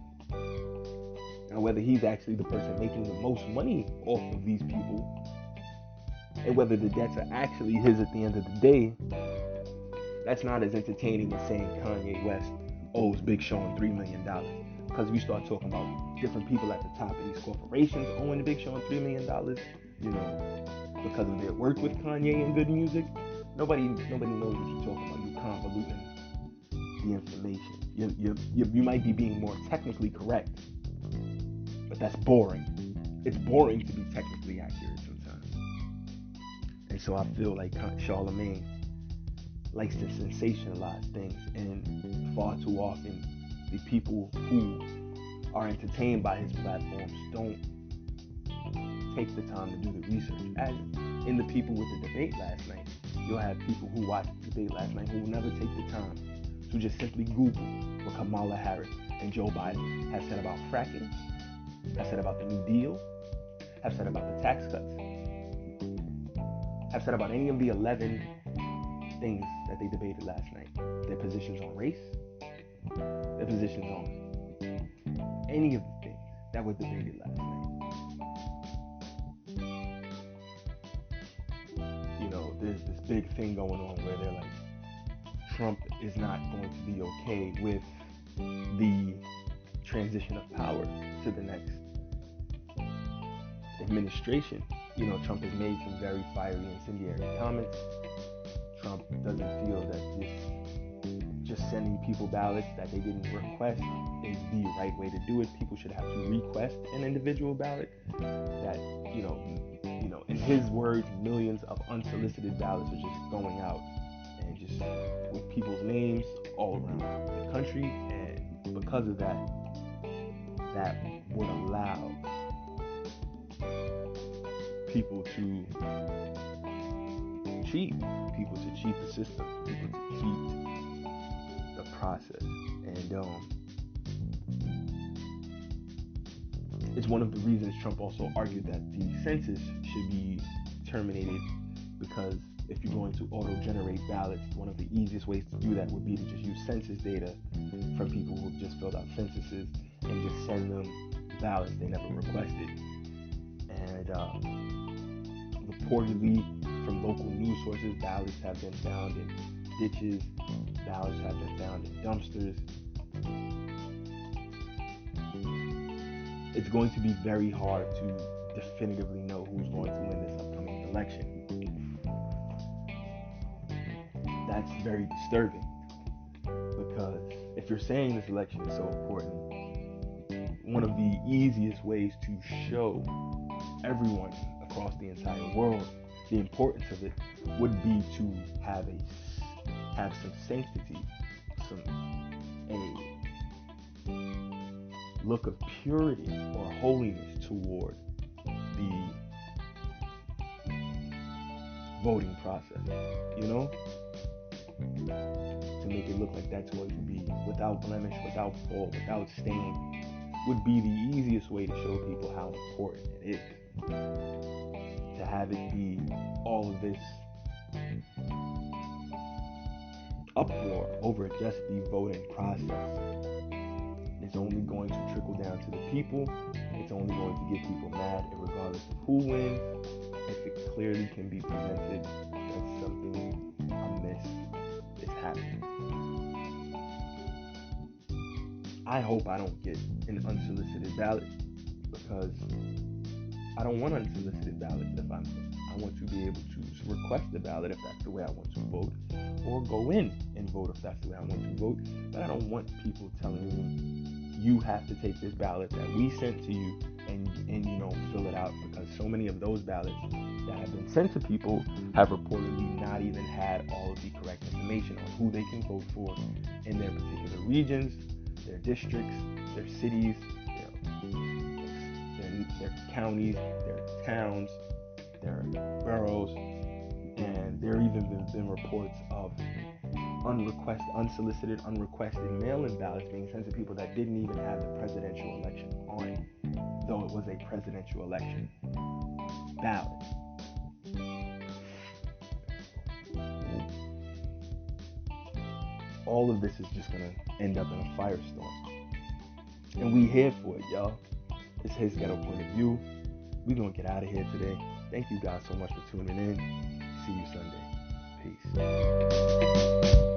[SPEAKER 1] Now, whether he's actually the person making the most money off of these people, and whether the debts are actually his at the end of the day, that's not as entertaining as saying Kanye West owes Big Sean $3 million. Because if you start talking about different people at the top of these corporations owing Big Sean $3 million, because of their work with Kanye and good music, nobody knows what you're talking about. You're convoluting the information. You might be being more technically correct, but that's boring. It's boring to be technically accurate sometimes. And so I feel like Charlemagne likes to sensationalize things, and far too often the people who are entertained by his platforms don't take the time to do the research. As in the people with the debate last night, you'll have people who watched the debate last night who will never take the time to just simply Google what Kamala Harris and Joe Biden have said about fracking, have said about the New Deal, have said about the tax cuts, have said about any of the 11 things that they debated last night. Their positions on race, their positions on any of the things that were debated last night. There's this big thing going on where they're like, Trump is not going to be okay with the transition of power to the next administration. Trump has made some very fiery, incendiary comments. Trump doesn't feel that this just sending people ballots that they didn't request is the right way to do it. People should have to request an individual ballot. That, in his words, millions of unsolicited ballots are just going out and just with people's names all around the country. And because of that, that would allow people to cheat the system, people to cheat the process. And it's one of the reasons Trump also argued that the census should be terminated, because if you're going to auto-generate ballots, one of the easiest ways to do that would be to just use census data from people who have just filled out censuses and just send them ballots they never requested. And reportedly from local news sources, ballots have been found in ditches, ballots have been found in dumpsters. It's going to be very hard to definitively know who's going to win this upcoming election. That's very disturbing, because if you're saying this election is so important, one of the easiest ways to show everyone across the entire world the importance of it would be to have some sanctity, a look of purity or holiness toward the voting process, to make it look like that's going to be without blemish, without fault, without stain, would be the easiest way to show people how important it is. To have it be all of this uproar over just the voting process is only going to trickle down to the people. It's only going to get people mad, regardless of who wins. If it clearly can be presented, that's something amiss. I hope I don't get an unsolicited ballot, because I don't want unsolicited ballots. I want to be able to request the ballot if that's the way I want to vote, or go in and vote if that's the way I want to vote. But I don't want people telling me you have to take this ballot that we sent to you and fill it out, because so many of those ballots that have been sent to people have reportedly not even had all of the correct information on who they can vote for in their particular regions, their districts, their cities, their counties, their towns, their boroughs. And there even been reports of unsolicited, unrequested mail-in ballots being sent to people that didn't even have the presidential election on it, though it was a presidential election ballot. All of this is just gonna end up in a firestorm, and we here for it, y'all. It's his ghetto point of view. We gonna get out of here today. Thank you guys so much for tuning in. See you Sunday. Peace.